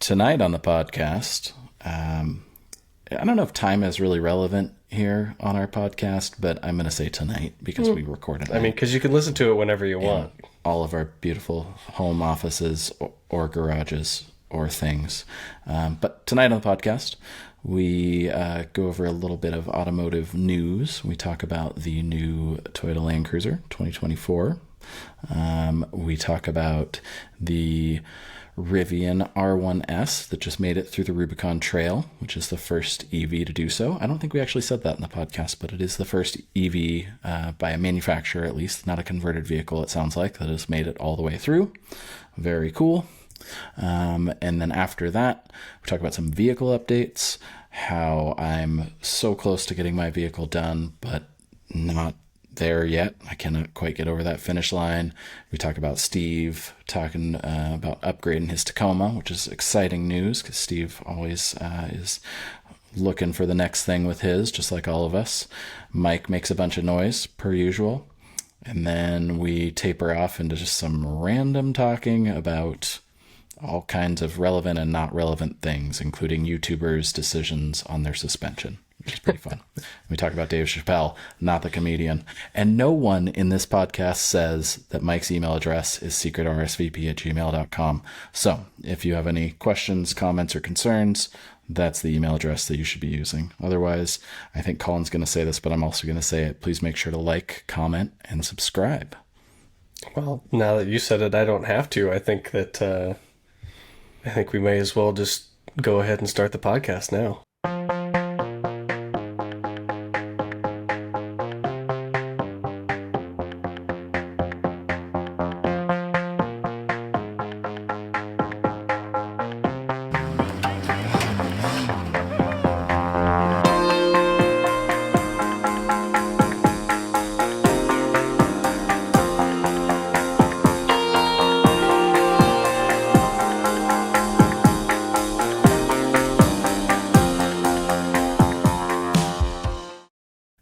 Tonight on the podcast, I don't know if time is really relevant here on our podcast, but I'm going to say tonight because we recorded it. I mean, because you can listen to it whenever you want. All of our beautiful home offices or garages or things. But tonight on the podcast, we go over a little bit of automotive news. We talk about the new Toyota Land Cruiser 2024. We talk about the Rivian R1S that just made it through the Rubicon Trail, which is the first EV to do so. I don't think we actually said that in the podcast, but it is the first EV by a manufacturer, at least, not a converted vehicle, it sounds like, that has made it all the way through. Very cool. And then after that, we talk about some vehicle updates, how I'm so close to getting my vehicle done, but not there yet. I cannot quite get over that finish line. We talk about Steve talking about upgrading his Tacoma, which is exciting news because Steve always is looking for the next thing with his, just like all of us. Mike makes a bunch of noise per usual. And then we taper off into just some random talking about all kinds of relevant and not relevant things, including YouTubers' decisions on their suspension, which is pretty fun. We talk about Dave Chappelle, not the comedian. And no one in this podcast says that Mike's email address is secretrsvp@gmail.com. So if you have any questions, comments, or concerns, that's the email address that you should be using. Otherwise, I think Colin's going to say this, but I'm also going to say it. Please make sure to like, comment, and subscribe. Well, now that you said it, I don't have to. I think we may as well just go ahead and start the podcast now.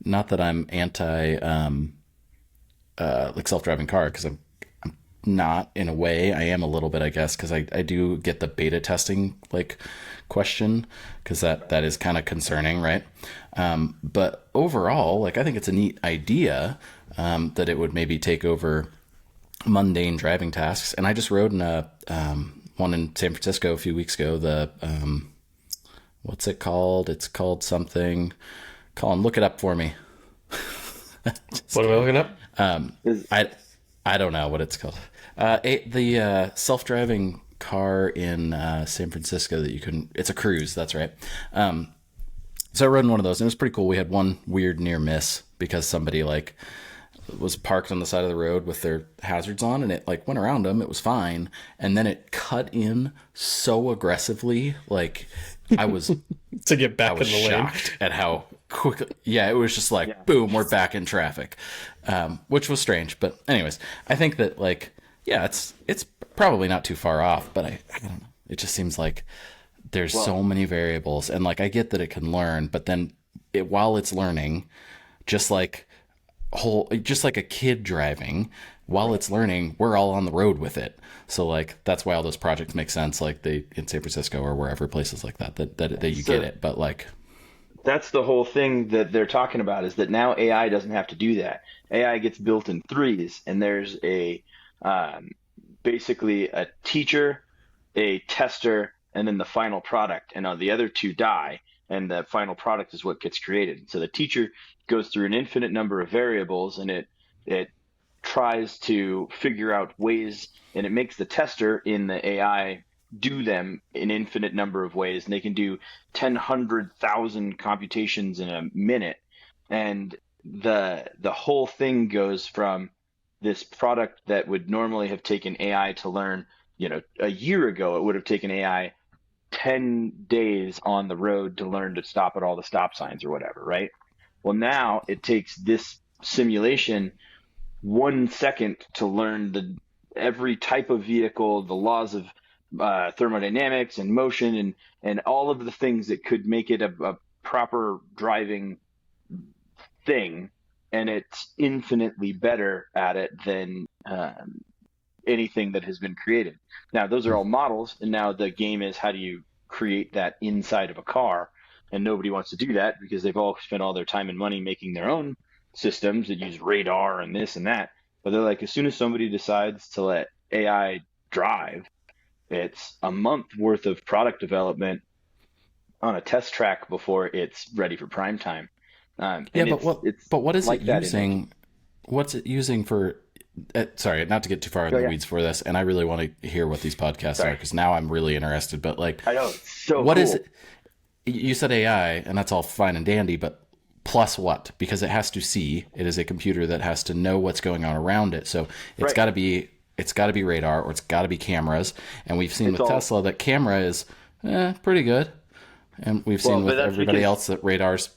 Not that I'm anti like self-driving car, because I'm not, in a way. I am a little bit, I guess, because I do get the beta testing like question, because that is kind of concerning, right? But overall, like, I think it's a neat idea that it would maybe take over mundane driving tasks. And I just rode in a one in San Francisco a few weeks ago. The what's it called? It's called something. Colin, look it up for me. What am I looking up? I don't know what it's called. The self-driving car in San Francisco that you can. It's a cruise. That's right. So I rode in one of those, and it was pretty cool. We had one weird near miss because somebody like was parked on the side of the road with their hazards on, and it like went around them. It was fine, and then it cut in so aggressively, like I was to get back in the lane. Shocked at how quickly. Yeah, it was just like boom, we're back in traffic, which was strange. But anyways, I think that like it's probably not too far off, but I don't know. It just seems like there's so many variables, and like I get that it can learn, but then while it's learning, just like a kid driving, while it's learning, we're all on the road with it. So like that's why all those projects make sense, like they in San Francisco or wherever, places like that you get it. But like that's the whole thing that they're talking about, is that now AI doesn't have to do that. AI gets built in threes, and there's a basically a teacher, a tester, and then the final product. And the other two die, and the final product is what gets created. So the teacher goes through an infinite number of variables, and it tries to figure out ways, and it makes the tester in the AI do them in infinite number of ways, and they can do 100,000 computations in a minute. And the whole thing goes from this product that would normally have taken AI to learn, a year ago, it would have taken AI 10 days on the road to learn to stop at all the stop signs or whatever, right? Well, now it takes this simulation 1 second to learn every type of vehicle, the laws of thermodynamics and motion, and all of the things that could make it a proper driving thing. And it's infinitely better at it than anything that has been created. Now, those are all models, and now the game is how do you create that inside of a car? And nobody wants to do that because they've all spent all their time and money making their own systems that use radar and this and that. But they're like, as soon as somebody decides to let AI drive, it's a month worth of product development on a test track before it's ready for prime time. But what is like it using? What's it using for? Sorry, not to get too far in the weeds for this, and I really want to hear what these podcasts are because now I'm really interested. But like, I know it's so. What cool. is it? You said AI, and that's all fine and dandy, but plus what? Because it has to see. It is a computer that has to know what's going on around it. So it's got to be. It's got to be radar, or it's got to be cameras. And we've seen with Tesla that camera is pretty good, and we've seen with everybody else that radar's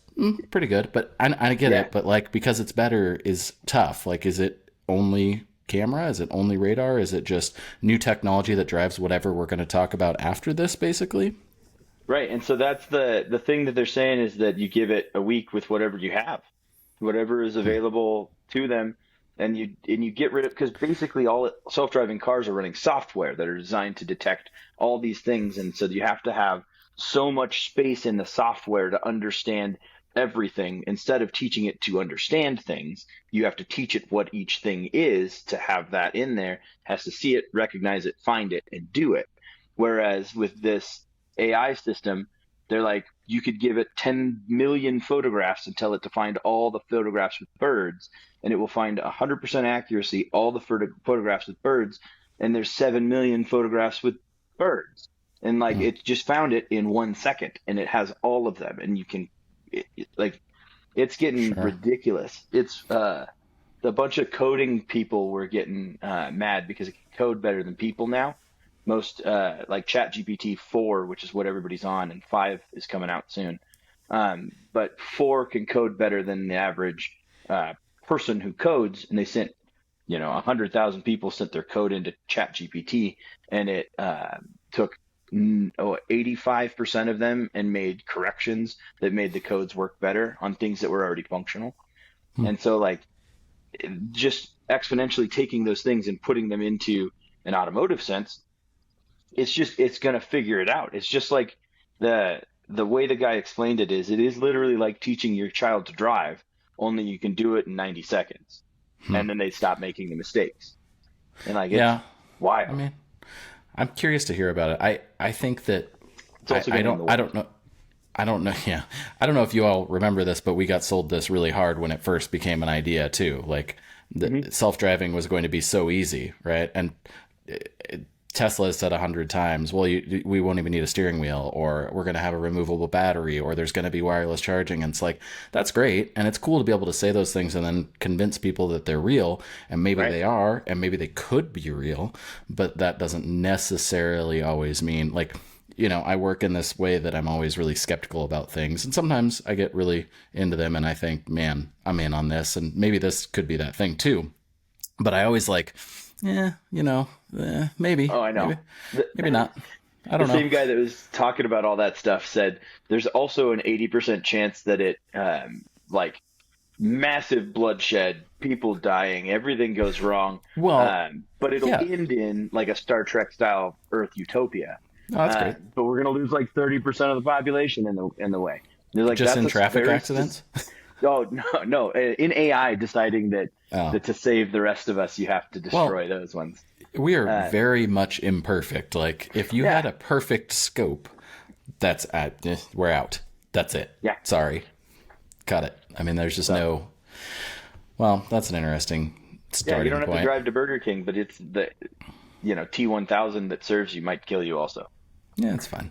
pretty good. But I get it. But like, because it's better is tough. Like, is it only camera? Is it only radar? Is it just new technology that drives whatever we're going to talk about after this, basically? Right, and so that's the thing that they're saying is that you give it a week with whatever you have, whatever is available to them, and you get rid of, because basically all self-driving cars are running software that are designed to detect all these things, and so you have to have so much space in the software to understand everything. Instead of teaching it to understand things, you have to teach it what each thing is to have that in there. It has to see it, recognize it, find it, and do it. Whereas with this AI system, they're like, you could give it 10 million photographs and tell it to find all the photographs with birds, and it will find 100% accuracy all the photographs with birds, and there's 7 million photographs with birds, and like it just found it in 1 second, and it has all of them, and you can it's getting ridiculous. It's the bunch of coding people were getting mad because it can code better than people now. Most like ChatGPT 4, which is what everybody's on, and 5 is coming out soon. But 4 can code better than the average person who codes, and they sent 100,000 people sent their code into ChatGPT, and it took 85% of them and made corrections that made the codes work better on things that were already functional. And so like just exponentially taking those things and putting them into an automotive sense, it's going to figure it out. It's just like the way the guy explained it is literally like teaching your child to drive, only you can do it in 90 seconds. And then they stop making the mistakes. And like, it's wild. I mean, I'm curious to hear about it. I think that I don't know. Yeah. I don't know if you all remember this, but we got sold this really hard when it first became an idea too. Like self-driving was going to be so easy, right? And Tesla has said 100 times, well, we won't even need a steering wheel, or we're going to have a removable battery, or there's going to be wireless charging. And it's like, that's great. And it's cool to be able to say those things and then convince people that they're real. And maybe they are, and maybe they could be real. But that doesn't necessarily always mean, like, I work in this way that I'm always really skeptical about things. And sometimes I get really into them and I think, man, I'm in on this. And maybe this could be that thing too. But I always like, maybe. Oh, I know. Maybe not. I don't know. The same guy that was talking about all that stuff said there's also an 80% chance that it, like, massive bloodshed, people dying, everything goes wrong. Well, but it'll end in like a Star Trek style Earth utopia. Oh, that's great. But we're gonna lose like 30% of the population in the way. They're like, just in traffic accidents. Oh no! In AI deciding that to save the rest of us, you have to destroy those ones. We are very much imperfect. Like if you had a perfect scope, that's we're out. That's it. Yeah. Sorry, cut it. I mean, there's just no. Well, that's an interesting starting point. You don't have to drive to Burger King, but it's the T1000 that serves you might kill you also. Yeah, it's fine.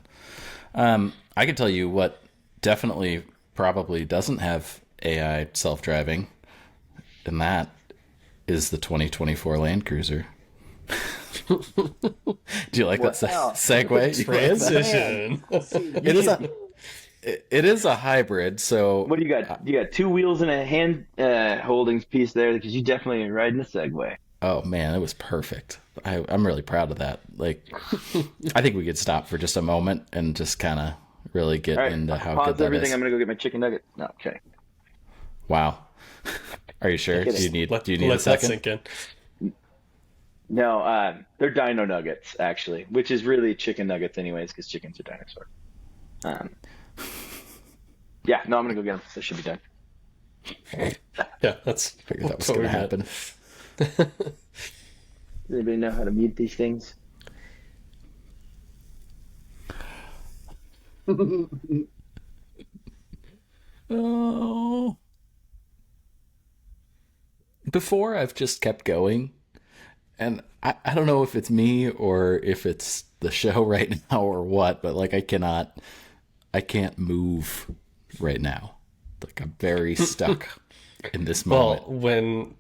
I can tell you what definitely probably doesn't have AI self-driving, and that is the 2024 Land Cruiser. Do you like that segue? Transition. It is a hybrid. So what do you got? You got 2 wheels and a hand holdings piece there, because you definitely are riding a Segway. Oh man, it was perfect. I'm really proud of that. Like, I think we could stop for just a moment and just kind of really get into how good that everything. is. I'm gonna go get my chicken nugget. No, okay. Wow. Are you sure? Do you need a second? Let that sink in. No, they're Dino nuggets actually, which is really chicken nuggets anyways, because chickens are dinosaurs. Um, yeah, no, I'm gonna go get them. That should be done. Yeah, that's Figured that was what going we to meant. happen. Does anybody know how to mute these things? Oh. Before, I've just kept going. And I don't know if it's me or if it's the show right now or what, but like I can't move right now. Like I'm very stuck in this moment. Well, when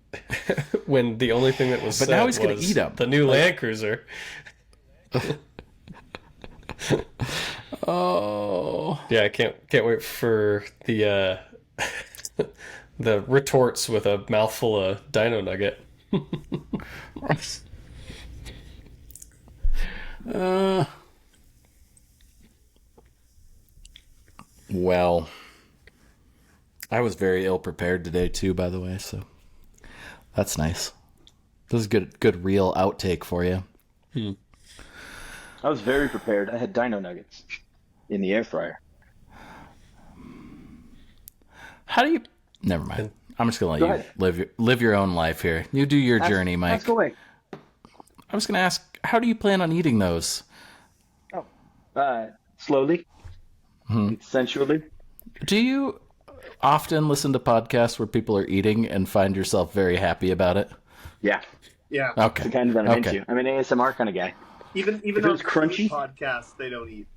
when the only thing that was But said now he's gonna was eat 'em. the new Land Cruiser. Oh. Yeah, I can't wait for the the retorts with a mouthful of Dino Nugget. Uh, well, I was very ill prepared today too, by the way, so that's nice. This is good real outtake for you. I was very prepared. I had Dino nuggets in the air fryer. How do you? Never mind. I'm just gonna let Go you ahead. live your own life here. You do your journey, Mike. Ask away. I was gonna ask, how do you plan on eating those? Oh, slowly, sensually. Do you often listen to podcasts where people are eating and find yourself very happy about it? Yeah, Yeah. Okay. the kind that I'm Okay. into. I'm an ASMR kind of guy. Even If it on was crunchy? food podcasts, they don't eat.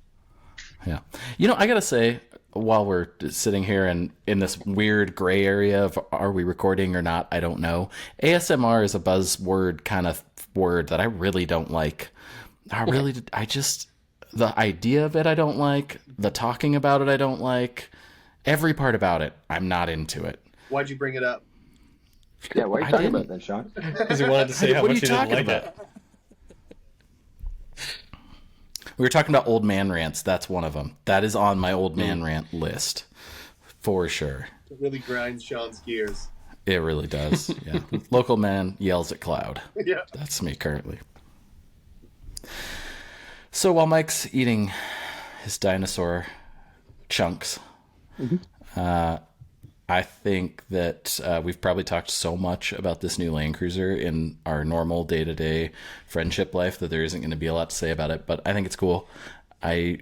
Yeah. You know, I gotta say, while we're sitting here and in this weird gray area of are we recording or not, I don't know. ASMR is a buzzword kind of word that I really don't like. I just, the idea of it I don't like. The talking about it I don't like. Every part about it, I'm not into it. Why'd you bring it up? Yeah, why are you I talking didn't. about that, Sean? Because he wanted to say how What are much you he didn't talking like about? it. We were talking about old man rants. That's one of them. That is on my old man rant list. For sure. It really grinds Sean's gears. It really does. Yeah. Local man yells at cloud. Yeah. That's me currently. So while Mike's eating his dinosaur chunks, I think that we've probably talked so much about this new Land Cruiser in our normal day-to-day friendship life that there isn't going to be a lot to say about it, but I think it's cool. I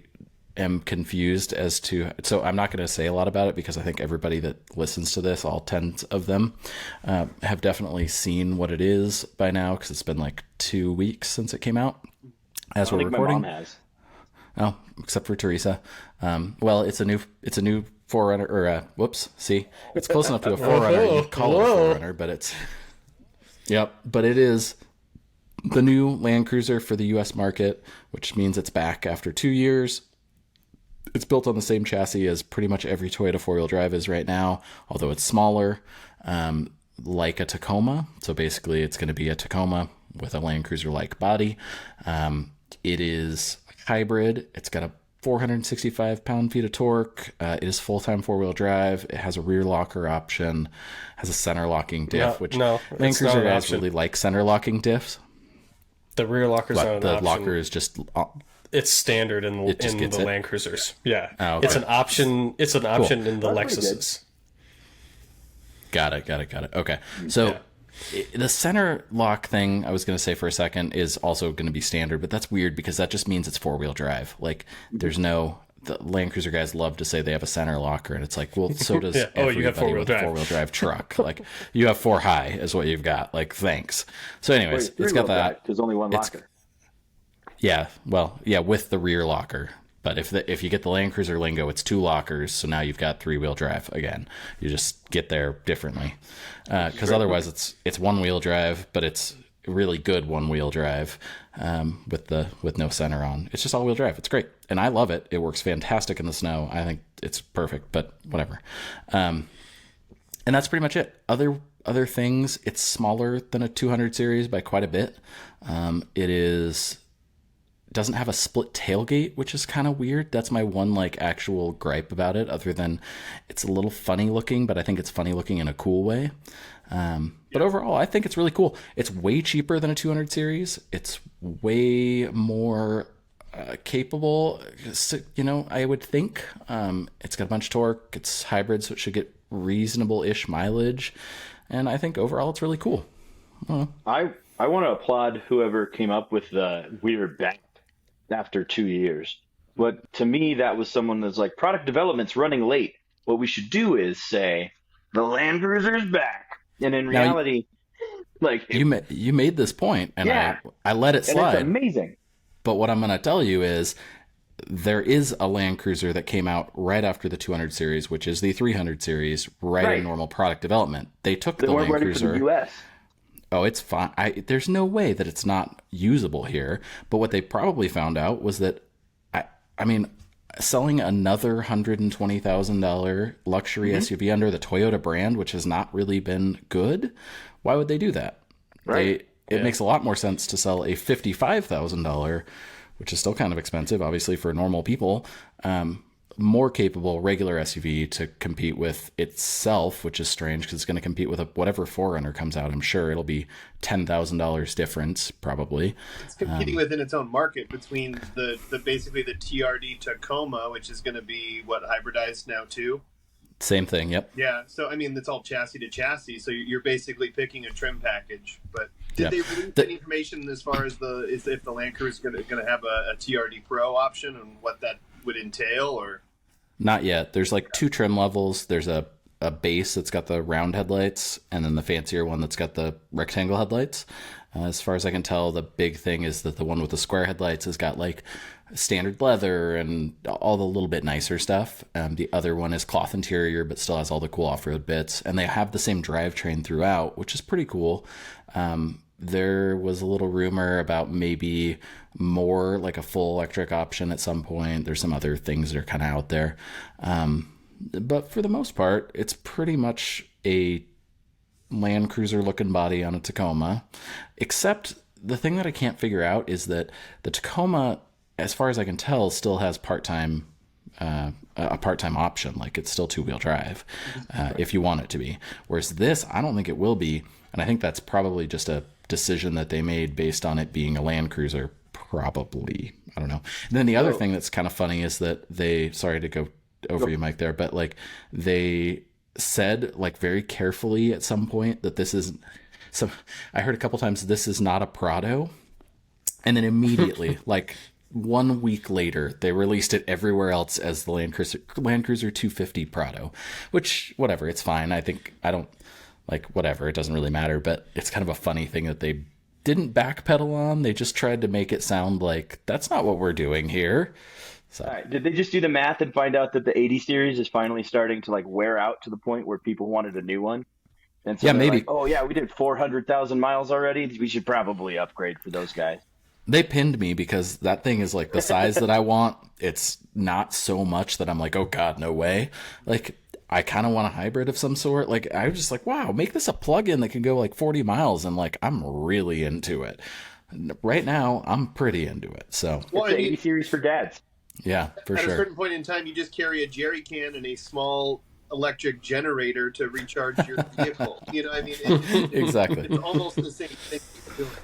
am confused as to... So I'm not going to say a lot about it because I think everybody that listens to this, all 10 of them, have definitely seen what it is by now because it's been like 2 weeks since it came out. As I we're think my recording. mom has. Oh, except for Teresa. Well, it's a new Forerunner, or whoops, see, it's close enough to a Forerunner. You'd call it a Forerunner, but it's, yep, but it is the new Land Cruiser for the U.S. market, which means it's back after 2 years. It's built on the same chassis as pretty much every Toyota four-wheel drive is right now, although it's smaller, like a Tacoma. So basically, it's going to be a Tacoma with a Land Cruiser-like body. It is hybrid. It's got a 465 pound-feet of torque. It is full-time four-wheel drive. It has a rear locker option. Has a center locking diff, which no, Land it's not Cruiser an guys option. really like center locking diffs. The rear locker's not But an the option. locker is just It's standard in It just the gets it? Land Cruisers. Yeah, Oh, okay. it's an option. It's an option in the That's pretty good. Lexuses. Got it. Okay. So the center lock thing I was going to say for a second is also going to be standard, but that's weird because that just means it's four-wheel drive. Like there's no... The Land Cruiser guys love to say they have a center locker, and it's like, well, so does Yeah. Oh, you have everybody four-wheel with drive. a four-wheel drive truck. Like you have four high is what you've got. Like thanks. So anyways, it's got that. There's only one It's- locker. Yeah, well, yeah, with the rear locker. But if you get the Land Cruiser lingo, it's two lockers, so now you've got three-wheel drive again. You just get there differently, because otherwise it's one-wheel drive, but it's really good one-wheel drive with no center on. It's just all-wheel drive. It's great, and I love it. It works fantastic in the snow. I think it's perfect, but whatever. And that's pretty much it. Other things, it's smaller than a 200 series by quite a bit. It is doesn't have a split tailgate, which is kind of weird. That's my one like actual gripe about it, other than it's a little funny looking, but I think it's funny looking in a cool way. But overall, I think it's really cool. It's way cheaper than a 200 series. It's way more capable, I would think. It's got a bunch of torque. It's hybrid, so it should get reasonable-ish mileage. And I think overall it's really cool. I want to applaud whoever came up with the "we're back" after 2 years. But to me, that was someone that's like, product development's running late. What we should do is say, the Land Cruiser's back. And in reality, you made this point, and yeah, I let it slide. And it's amazing. But what I'm going to tell you is there is a Land Cruiser that came out right after the 200 series, which is the 300 series, right in normal product development. They took the Land Cruiser. For the US. Oh, it's fine. There's no way that it's not usable here. But what they probably found out was that, I mean, selling another $120,000 luxury SUV under the Toyota brand, which has not really been good, why would they do that? Right. It makes a lot more sense to sell a $55,000, which is still kind of expensive, obviously, for normal people, more capable regular SUV to compete with itself, which is strange because it's going to compete with whatever 4Runner comes out. I'm sure it'll be $10,000 difference, probably. It's competing within its own market between the basically the TRD Tacoma, which is going to be hybridized now too. Same thing. Yep. Yeah. So I mean, it's all chassis to chassis. So you're basically picking a trim package. But did they release any information as far as if the Land Cruiser is going to have a TRD Pro option and what that would entail, or? Not yet. There's like two trim levels. There's a base that's got the round headlights, and then the fancier one that's got the rectangle headlights. As far as I can tell, the big thing is that the one with the square headlights has got like standard leather and all the little bit nicer stuff. The other one is cloth interior, but still has all the cool off-road bits. And they have the same drivetrain throughout, which is pretty cool. There was a little rumor about maybe more like a full electric option at some point. There's some other things that are kind of out there. But for the most part, it's pretty much a Land Cruiser looking body on a Tacoma, except the thing that I can't figure out is that the Tacoma, as far as I can tell, still has a part-time option. Like it's still 2-wheel drive if you want it to be. Whereas this, I don't think it will be. And I think that's probably just a decision that they made based on it being a Land Cruiser, probably. I don't know. And then the other thing that's kind of funny is that sorry to go over you, Mike, there, but like they said like very carefully at some point that this is I heard a couple times, this is not a Prado. And then immediately, like 1 week later, they released it everywhere else as the Land Cruiser 250 Prado, which whatever, it's fine. I don't like whatever, it doesn't really matter, but it's kind of a funny thing that they didn't backpedal on. They just tried to make it sound like that's not what we're doing here. So. All right. Did they just do the math and find out that the 80 series is finally starting to like wear out to the point where people wanted a new one? And so maybe. Like, oh yeah, we did 400,000 miles already. We should probably upgrade for those guys. They pinned me because that thing is like the size that I want. It's not so much that I'm like, oh God, no way. Like I kind of want a hybrid of some sort. Like I was just like, wow, make this a plug-in that can go like 40 miles. And like, I'm really into it. Right now, I'm pretty into it. So it's the 80 series for dads. Yeah, for sure. At a certain point in time, you just carry a jerry can and a small electric generator to recharge your vehicle. You know what I mean? Exactly. It's almost the same thing you're doing.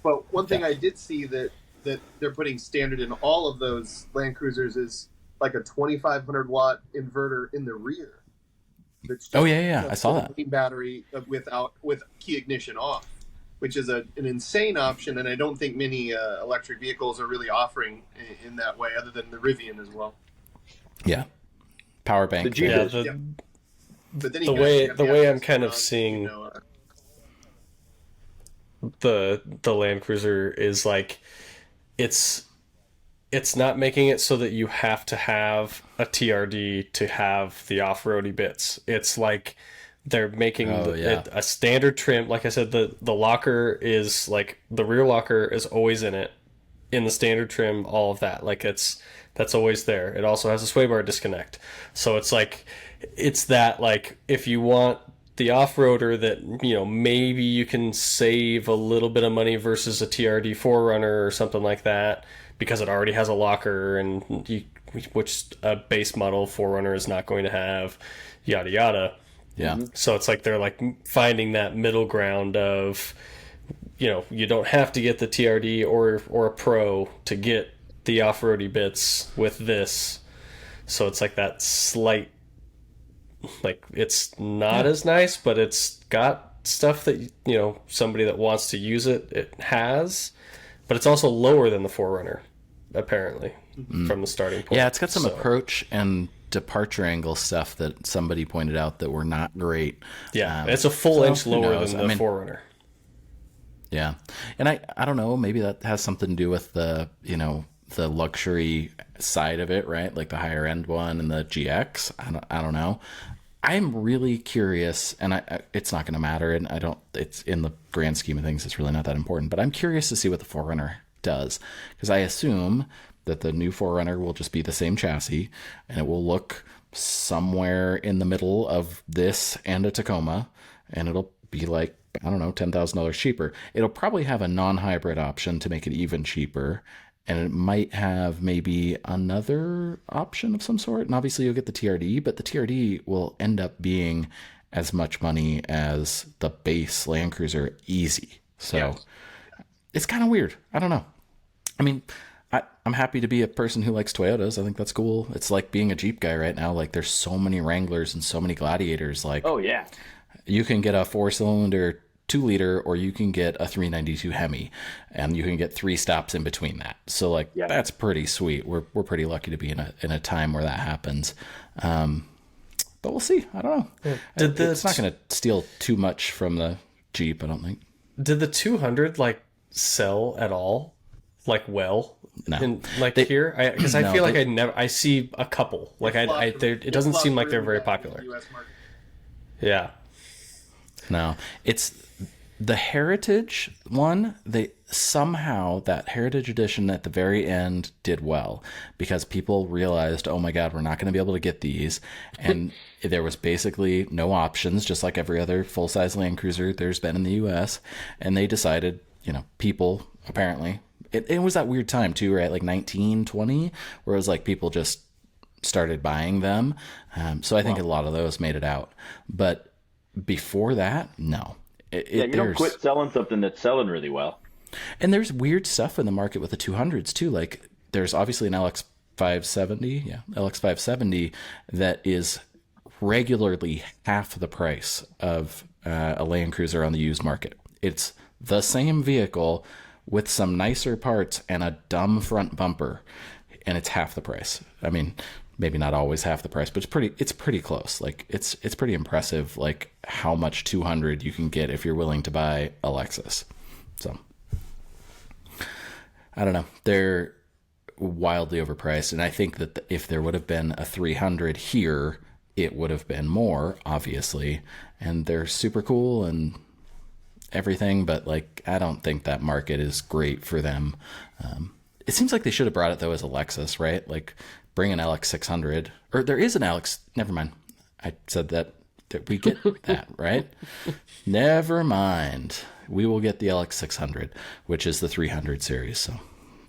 But one thing I did see that they're putting standard in all of those Land Cruisers is like a 2,500 watt inverter in the rear. Oh yeah, I saw that. Battery with key ignition off, which is an insane option, and I don't think many electric vehicles are really offering in that way, other than the Rivian as well. Yeah, power bank. But then the way I'm kind of seeing the Land Cruiser is like it's not making it so that you have to have a TRD to have the off-roady bits. It's like they're making it a standard trim. Like I said, the locker is like the rear locker is always in it, in the standard trim, all of that. Like that's always there. It also has a sway bar disconnect. So it's like, it's that like, if you want the off-roader that, you know, maybe you can save a little bit of money versus a TRD 4Runner or something like that, because it already has a locker, and which a base model 4Runner is not going to have, yada yada. Yeah. So it's like they're like finding that middle ground of, you don't have to get the TRD or a Pro to get the off-roady bits with this. So it's like that slight, like, it's not as nice, but it's got stuff that, somebody that wants to use it has, but it's also lower than the 4Runner, apparently, from the starting point. Yeah, it's got some approach and departure angle stuff that somebody pointed out that were not great. Yeah, it's a full inch lower than the 4Runner. Yeah, and I don't know, maybe that has something to do with the the luxury side of it, right? Like the higher end one and the GX. I don't know. I'm really curious, and it's not going to matter, and it's in the grand scheme of things, it's really not that important, but I'm curious to see what the 4Runner does, because I assume that the new 4Runner will just be the same chassis, and it will look somewhere in the middle of this and a Tacoma, and it'll be like, I don't know, $10,000 cheaper. It'll probably have a non-hybrid option to make it even cheaper, and it might have maybe another option of some sort. And obviously you'll get the TRD, but the TRD will end up being as much money as the base Land Cruiser easy. So It's kind of weird. I don't know. I mean, I'm happy to be a person who likes Toyotas. I think that's cool. It's like being a Jeep guy right now. Like, there's so many Wranglers and so many Gladiators. Like, oh yeah, you can get a 4-cylinder 2-liter, or you can get a 392 Hemi, and you can get 3 stops in between that. So like, that's pretty sweet. We're pretty lucky to be in a time where that happens. But we'll see. I don't know. It's not going to steal too much from the Jeep, I don't think. Did the 200 like sell at all? Like, well, no. Here, because I feel like I see a couple. Like it doesn't seem like they're very popular. Yeah. No, it's the Heritage one. They somehow, that Heritage Edition at the very end did well, because people realized, oh my God, we're not going to be able to get these. And there was basically no options, just like every other full-size Land Cruiser there's been in the US. And they decided, people apparently, it was that weird time too, right? Like 1920, where it was like people just started buying them. So I think a lot of those made it out. But before that, no. You don't quit selling something that's selling really well. And there's weird stuff in the market with the 200s too. Like, there's obviously an LX570 that is regularly half the price of a Land Cruiser on the used market. It's the same vehicle with some nicer parts and a dumb front bumper, and it's half the price. I mean, maybe not always half the price, but it's pretty close. Like, it's pretty impressive, like, how much 200 you can get if you're willing to buy a Lexus. So I don't know. They're wildly overpriced, and I think that if there would have been a 300 here, it would have been more, obviously. And they're super cool and everything, but like, I don't think that market is great for them. It seems like they should have brought it though as a Lexus, right? Like, bring an LX600, or there is an LX. Never mind. I said that we get that, right? Never mind. We will get the LX600, which is the 300 series. So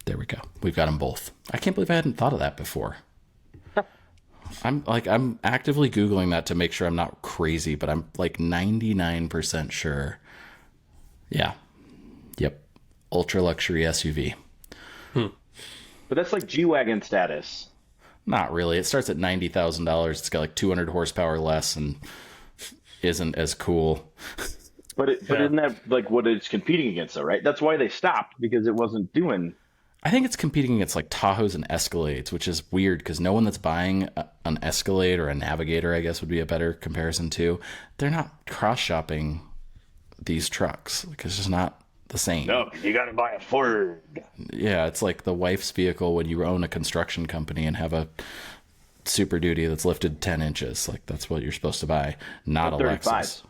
there we go. We've got them both. I can't believe I hadn't thought of that before. I'm actively Googling that to make sure I'm not crazy, but I'm like 99% sure. Yeah. Yep. Ultra luxury SUV. But that's like G-Wagon status. Not really. It starts at $90,000. It's got like 200 horsepower less and isn't as cool. But isn't that like what it's competing against, though, right? That's why they stopped, because it wasn't doing. I think it's competing against like Tahoes and Escalades, which is weird because no one that's buying an Escalade or a Navigator, I guess, would be a better comparison to. They're not cross-shopping these trucks because it's just not the same. No, you got to buy a Ford. Yeah, it's like the wife's vehicle when you own a construction company and have a Super Duty that's lifted 10 inches. Like, that's what you're supposed to buy, not a 35. Lexus.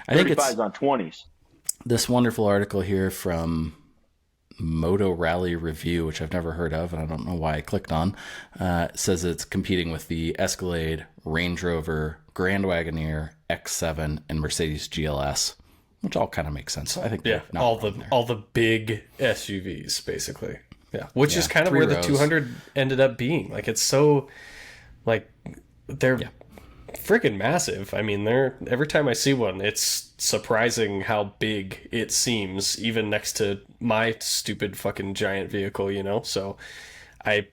I think it's on 20s. This wonderful article here from Moto Rally Review, which I've never heard of, and I don't know why I clicked on, says it's competing with the Escalade, Range Rover, Grand Wagoneer, X7, and Mercedes GLS, which all kind of makes sense. I think all the big SUVs basically. Yeah, which is kind of three where the rows. 200 ended up being. Like, it's so, like, they're freaking massive. I mean, they're every time I see one, it's surprising how big it seems, even next to my stupid fucking giant vehicle, you know? So I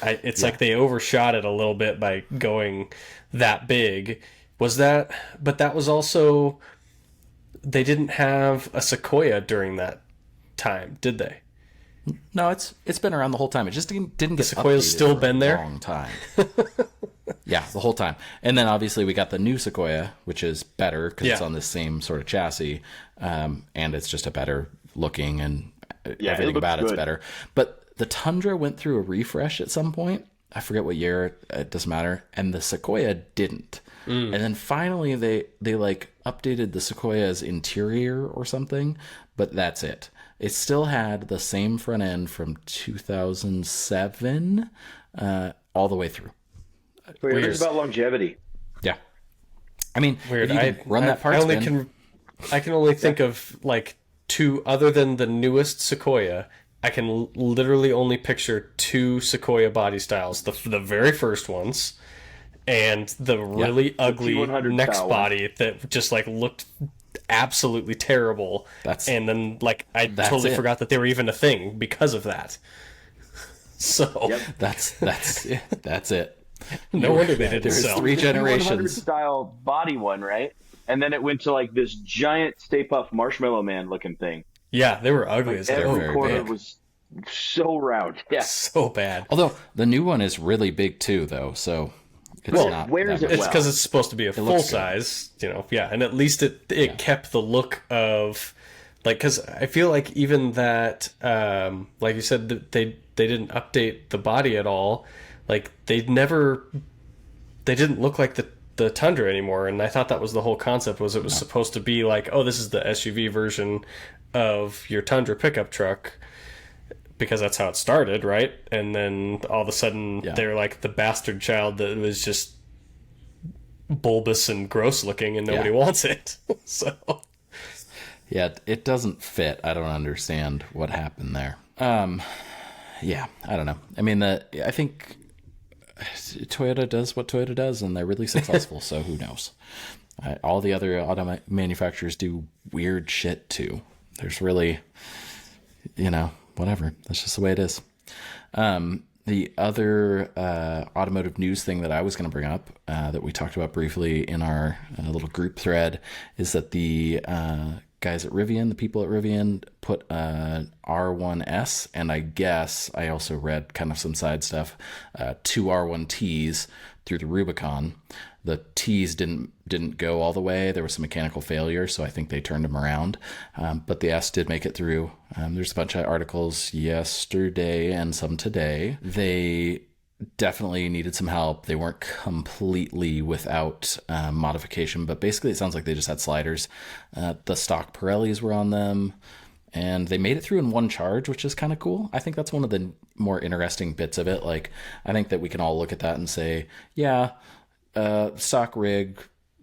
it's like they overshot it a little bit by going that big. But that was also, they didn't have a Sequoia during that time, did they? No, it's been around the whole time. It just didn't get Sequoia's updated still for been a there? long time. Yeah, the whole time. And then obviously we got the new Sequoia, which is better because it's on the same sort of chassis, and it's just a better looking, and everything about it's better. But the Tundra went through a refresh at some point. I forget what year. It doesn't matter. And the Sequoia didn't. And then finally they like updated the Sequoia's interior or something, but that's it. It still had the same front end from 2007 all the way through. It's about longevity. Yeah. I mean, Weird. if you can run that part I can only think of like two, other than the newest Sequoia. I can literally only picture two Sequoia body styles. The very first ones, and the really ugly next body that just like looked absolutely terrible. And then like I totally forgot that they were even a thing because of that. So that's it. No wonder they didn't sell. 3 generations. Style body one, right? And then it went to like this giant Stay Puft Marshmallow Man looking thing. Yeah, they were ugly as hell. Every corner was so round. Yeah, so bad. Although the new one is really big too, though. So it's not. Wears it It's because it's supposed to be a full size, you know. Yeah, and at least it kept the look of, like, because I feel like even that, like you said, that they didn't update the body at all. Like they didn't look like the Tundra anymore, and I thought that was the whole concept. Was it was supposed to be like, oh, this is the SUV version of your Tundra pickup truck, because that's how it started, right? And then all of a sudden they're like the bastard child that was just bulbous and gross looking, and nobody wants it. So yeah, it doesn't fit. I don't understand what happened there. Yeah, I don't know. I mean, I think Toyota does what Toyota does, and they're really successful. So who knows? All the other auto manufacturers do weird shit too. There's really, whatever. That's just the way it is. The other automotive news thing that I was going to bring up that we talked about briefly in our little group thread is that the guys at Rivian, the people at Rivian, put an R1S, and I guess I also read kind of some side stuff, 2 R1Ts through the Rubicon. The T's didn't go all the way. There was some mechanical failure, so I think they turned them around. But the S did make it through. There's a bunch of articles yesterday and some today. They definitely needed some help. They weren't completely without modification, but basically it sounds like they just had sliders. The stock Pirellis were on them, and they made it through in one charge, which is kind of cool. I think that's one of the more interesting bits of it. Like, I think that we can all look at that and say, yeah, stock rig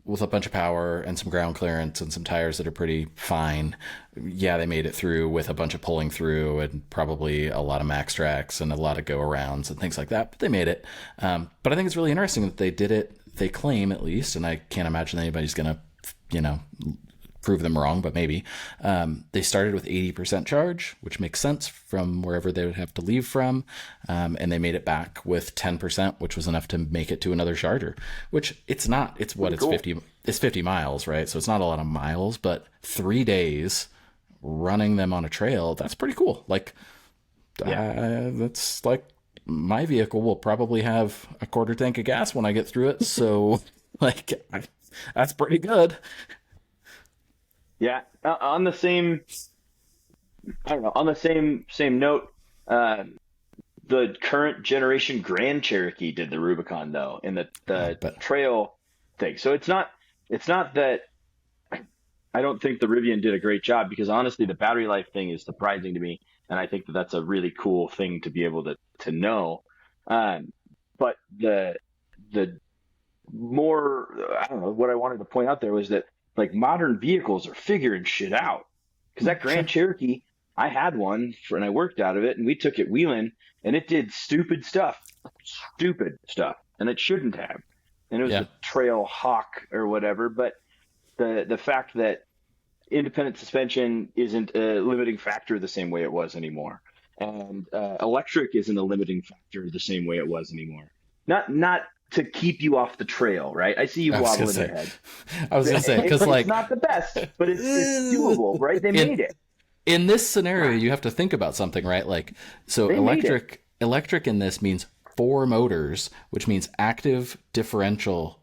with a bunch of power and some ground clearance and some tires that are pretty fine. Yeah, they made it through with a bunch of pulling through and probably a lot of max tracks and a lot of go-arounds and things like that, but they made it. But I think it's really interesting that they did it, they claim at least, and I can't imagine anybody's going to, prove them wrong, but maybe. They started with 80% charge, which makes sense from wherever they would have to leave from. And they made it back with 10%, which was enough to make it to another charger, which it's not, it's what, it's 50 miles, right? So it's not a lot of miles, but 3 days running them on a trail, that's pretty cool. Like, that's like, my vehicle will probably have a quarter tank of gas when I get through it. So like, that's pretty good. Yeah, on the same note, the current generation Grand Cherokee did the Rubicon though in the trail thing. So it's not that I don't think the Rivian did a great job, because honestly the battery life thing is surprising to me, and I think that that's a really cool thing to be able to know. But the more, I don't know, what I wanted to point out there was that, like, modern vehicles are figuring shit out, because that Grand Cherokee I had one and I worked out of it, and we took it wheeling, and it did stupid stuff, and it shouldn't have. And it was Yeah. a Trail Hawk or whatever. But the fact that independent suspension isn't a limiting factor the same way it was anymore, and electric isn't a limiting factor the same way it was anymore. Not to keep you off the trail, right? I see you wobbling your head. I was gonna say, because But like it's not the best, but it's doable, right? They made it. in this scenario, you have to think about something, right? Like, so They made it. electric in this means 4 motors, which means active differential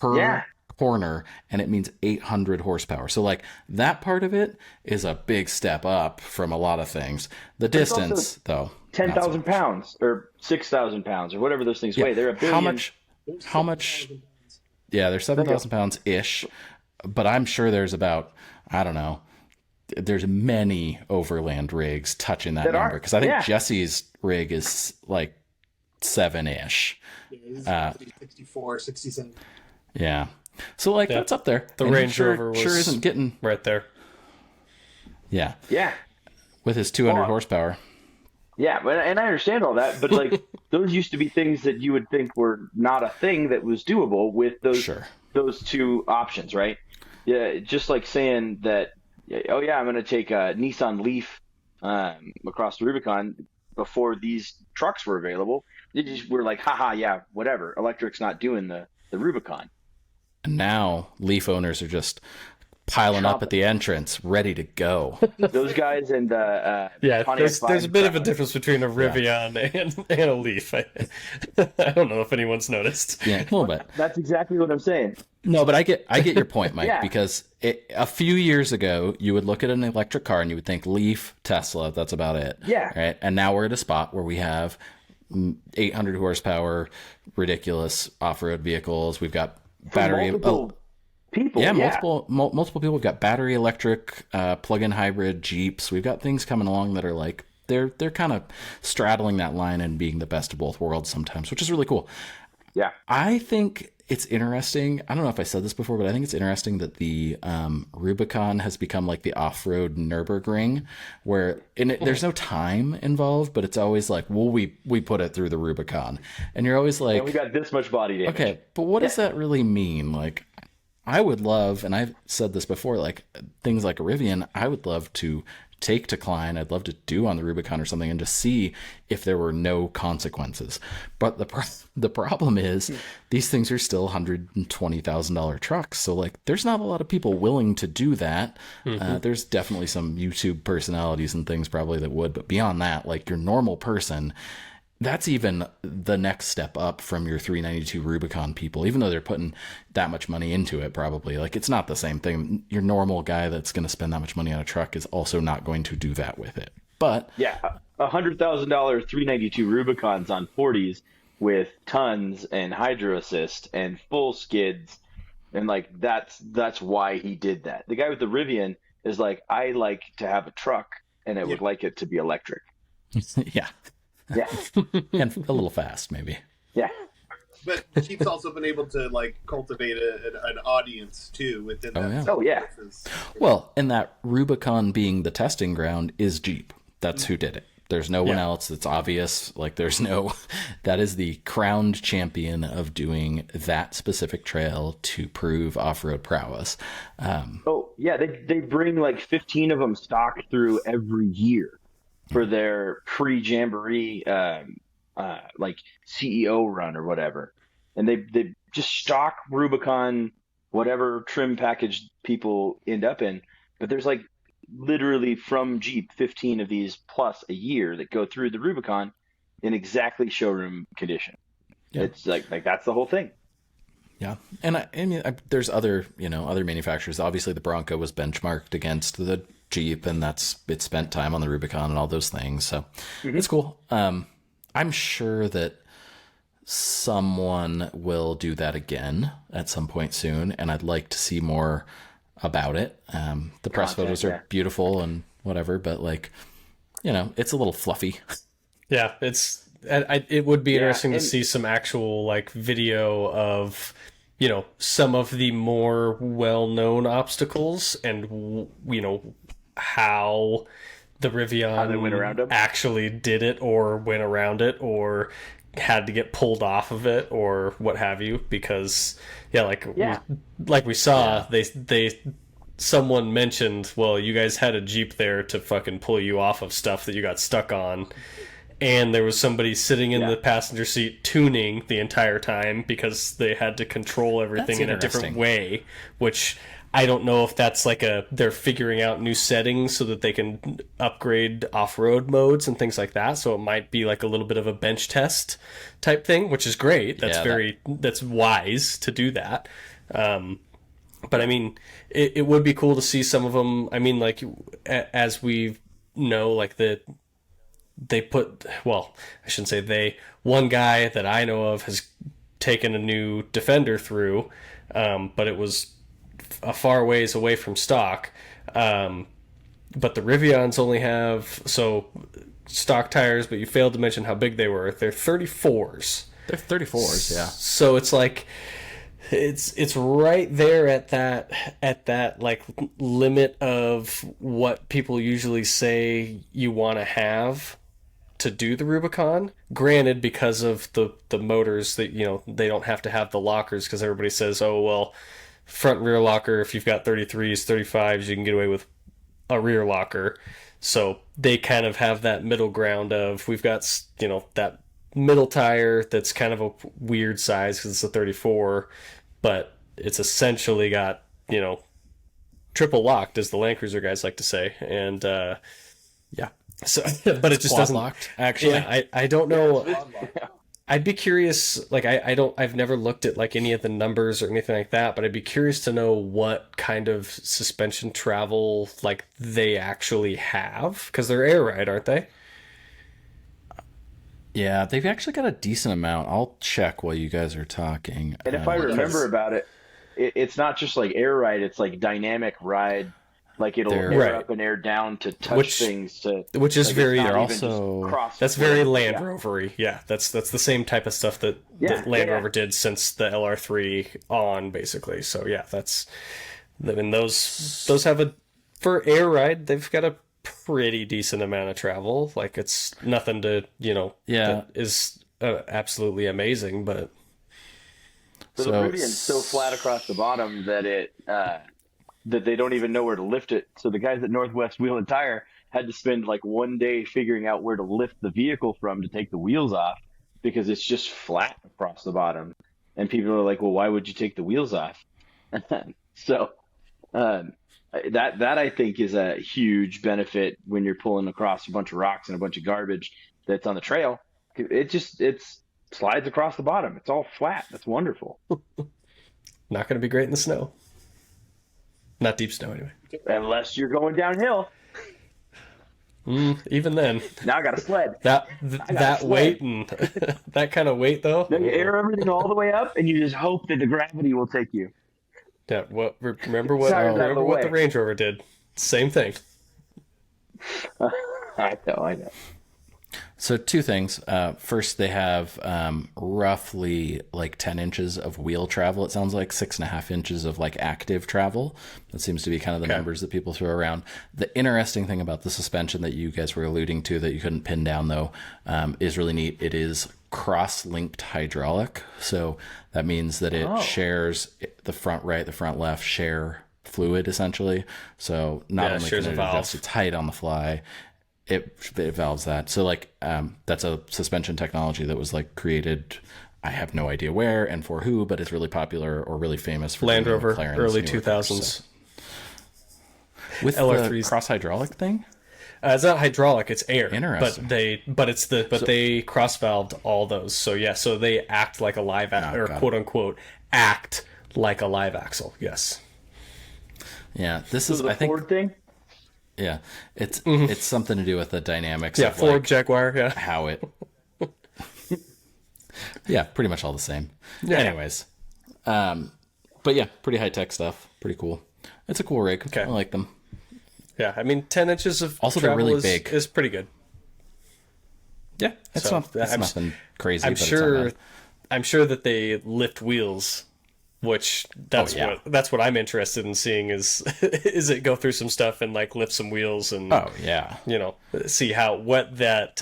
per Yeah. corner, and it means 800 horsepower. So like that part of it is a big step up from a lot of things. The it's also distance, though, 10,000 pounds or 6,000 pounds or whatever those things weigh. They're a billion. How much? Yeah, they're 7,000 pounds ish, but I'm sure there's about, I don't know, there's many overland rigs touching that number, because I think Jesse's rig is like 7-ish. Yeah, 64, 67. Yeah. So like that's up there. The And Range Rover was sure isn't getting right there. Yeah. Yeah. With his 200 horsepower. Yeah, and I understand all that, but like those used to be things that you would think were not a thing that was doable with those two options, right? Yeah, just like saying that, oh yeah, I'm going to take a Nissan Leaf across the Rubicon before these trucks were available. We're like, haha, yeah, whatever. Electric's not doing the Rubicon. And now Leaf owners are just piling up at the entrance, ready to go. Those guys and there's a bit of a difference between a Rivian and a Leaf. I don't know if anyone's noticed. Yeah, a little bit. That's exactly what I'm saying. No, but I get your point, Mike, because a few years ago, you would look at an electric car and you would think Leaf, Tesla, that's about it. Yeah. Right. And now we're at a spot where we have 800 horsepower, ridiculous off-road vehicles. We've got battery. People. Yeah, multiple people. We've got battery electric, plug-in hybrid Jeeps. We've got things coming along that are like they're kind of straddling that line and being the best of both worlds sometimes, which is really cool. Yeah, I think it's interesting. I don't know if I said this before, but I think it's interesting that the Rubicon has become like the off-road Nürburgring, where there's no time involved, but it's always like, well, we put it through the Rubicon, and you're always like, and we got this much body damage. Okay, but what does that really mean? Like, I would love, and I've said this before, like things like a Rivian, I would love to take to Klein. I'd love to do on the Rubicon or something and just see if there were no consequences. But the problem is these things are still $120,000 trucks. So like, there's not a lot of people willing to do that. There's definitely some YouTube personalities and things probably that would, but beyond that, like your normal person, that's even the next step up from your 392 Rubicon people, even though they're putting that much money into it, probably. Like, it's not the same thing. Your normal guy that's going to spend that much money on a truck is also not going to do that with it. But yeah, $100,000 392 Rubicons on 40s with tons and hydro assist and full skids. And like, that's why he did that. The guy with the Rivian is like, I like to have a truck and I would like it to be electric. yeah. Yeah. And a little fast, maybe. Yeah. But Jeep's also been able to like cultivate an audience too within that. Oh yeah. Well, and that Rubicon being the testing ground is Jeep. That's who did it. There's no one else. It's obvious. Like that is the crowned champion of doing that specific trail to prove off-road prowess. They bring like 15 of them stock through every year for their pre-Jamboree like CEO run or whatever. And they just stock Rubicon, whatever trim package people end up in. But there's like literally from Jeep 15 of these plus a year that go through the Rubicon in exactly showroom condition. Yeah. It's like that's the whole thing. Yeah. And I mean, there's other manufacturers. Obviously the Bronco was benchmarked against the Jeep, and it spent time on the Rubicon and all those things. So it's cool. I'm sure that someone will do that again at some point soon, and I'd like to see more about it. The press photos are beautiful and whatever, but like, it's a little fluffy. Yeah, it would be interesting to see some actual like video of some of the more well-known obstacles and how the Rivian How they went around them? actually did it or went around it or had to get pulled off of it or what have you, because like we saw, they someone mentioned, well, you guys had a Jeep there to fucking pull you off of stuff that you got stuck on, and there was somebody sitting in the passenger seat tuning the entire time because they had to control everything in a different way, which I don't know if that's like they're figuring out new settings so that they can upgrade off-road modes and things like that. So it might be like a little bit of a bench test type thing, which is great. That's that's wise to do that. But I mean, it would be cool to see some of them. I mean, like, as we know, like they put, well, I shouldn't say they, one guy that I know of has taken a new Defender through, but it was a far ways away from stock. But the Rivians only have stock tires, but you failed to mention how big they were. They're 34s. They're 34s, yeah. So it's like it's right there at that like limit of what people usually say you want to have to do the Rubicon. Granted, because of the motors that, you know, they don't have to have the lockers, because everybody says, oh well, front and rear locker, if you've got 33s, 35s, you can get away with a rear locker. So they kind of have that middle ground of, we've got, you know, that middle tire that's kind of a weird size because it's a 34, but it's essentially got, you know, triple locked, as the Land Cruiser guys like to say. And yeah, so but it just doesn't locked, actually. Yeah, I don't know. I'd be curious, like, I've never looked at like any of the numbers or anything like that, but I'd be curious to know what kind of suspension travel like they actually have, because they're air ride, aren't they? Yeah, they've actually got a decent amount. I'll check while you guys are talking. And if I remember about it, it's not just like air ride, it's like dynamic ride. Like it'll air up and air down to touch things. Which is like very that's very Land Rovery. Yeah, that's the same type of stuff that Land Rover did since the LR3 on, basically. So yeah, I mean, those have for air ride, they've got a pretty decent amount of travel. Like, it's nothing to, you know, that is absolutely amazing, but the Rivian's so flat across the bottom that that they don't even know where to lift it. So the guys at Northwest Wheel and Tire had to spend like one day figuring out where to lift the vehicle from to take the wheels off, because it's just flat across the bottom. And people are like, well, why would you take the wheels off? So that I think is a huge benefit when you're pulling across a bunch of rocks and a bunch of garbage that's on the trail. It slides across the bottom. It's all flat. That's wonderful. Not going to be great in the snow. Not deep snow, anyway. Unless you're going downhill. Even then. Now I got a sled. That weight and that kind of weight, though. Then you air everything all the way up, and you just hope that the gravity will take you. Yeah. Remember what the Range Rover did. Same thing. I know. So two things. First, they have roughly like 10 inches of wheel travel. It sounds like 6.5 inches of like active travel. That seems to be kind of the numbers that people throw around. The interesting thing about the suspension that you guys were alluding to that you couldn't pin down, though, is really neat. It is cross-linked hydraulic. So that means that it shares the front right, the front left share fluid, essentially. So not only can it adjust its height on the fly, it valves that. So like that's a suspension technology that was like created, I have no idea where and for who, but it's really popular or really famous for Land Rover, early 2000s. So. With LR3's the cross hydraulic thing? It's not hydraulic, it's air. Interesting. But they cross valved all those. So yeah, so they act like a live or quote unquote act like a live axle. Yes. Yeah, this is the I think Ford thing. Yeah, it's something to do with the dynamics. Yeah, of Ford like Jaguar. Yeah, how it. Yeah, pretty much all the same. Yeah. Anyways, but yeah, pretty high tech stuff. Pretty cool. It's a cool rig. Okay. I like them. Yeah, I mean, 10 inches of also travel they're really big. Is pretty good. Yeah, it's nothing crazy. I'm sure that they lift wheels which yeah. that's what I'm interested in seeing is is it go through some stuff and like lift some wheels and you know, see what that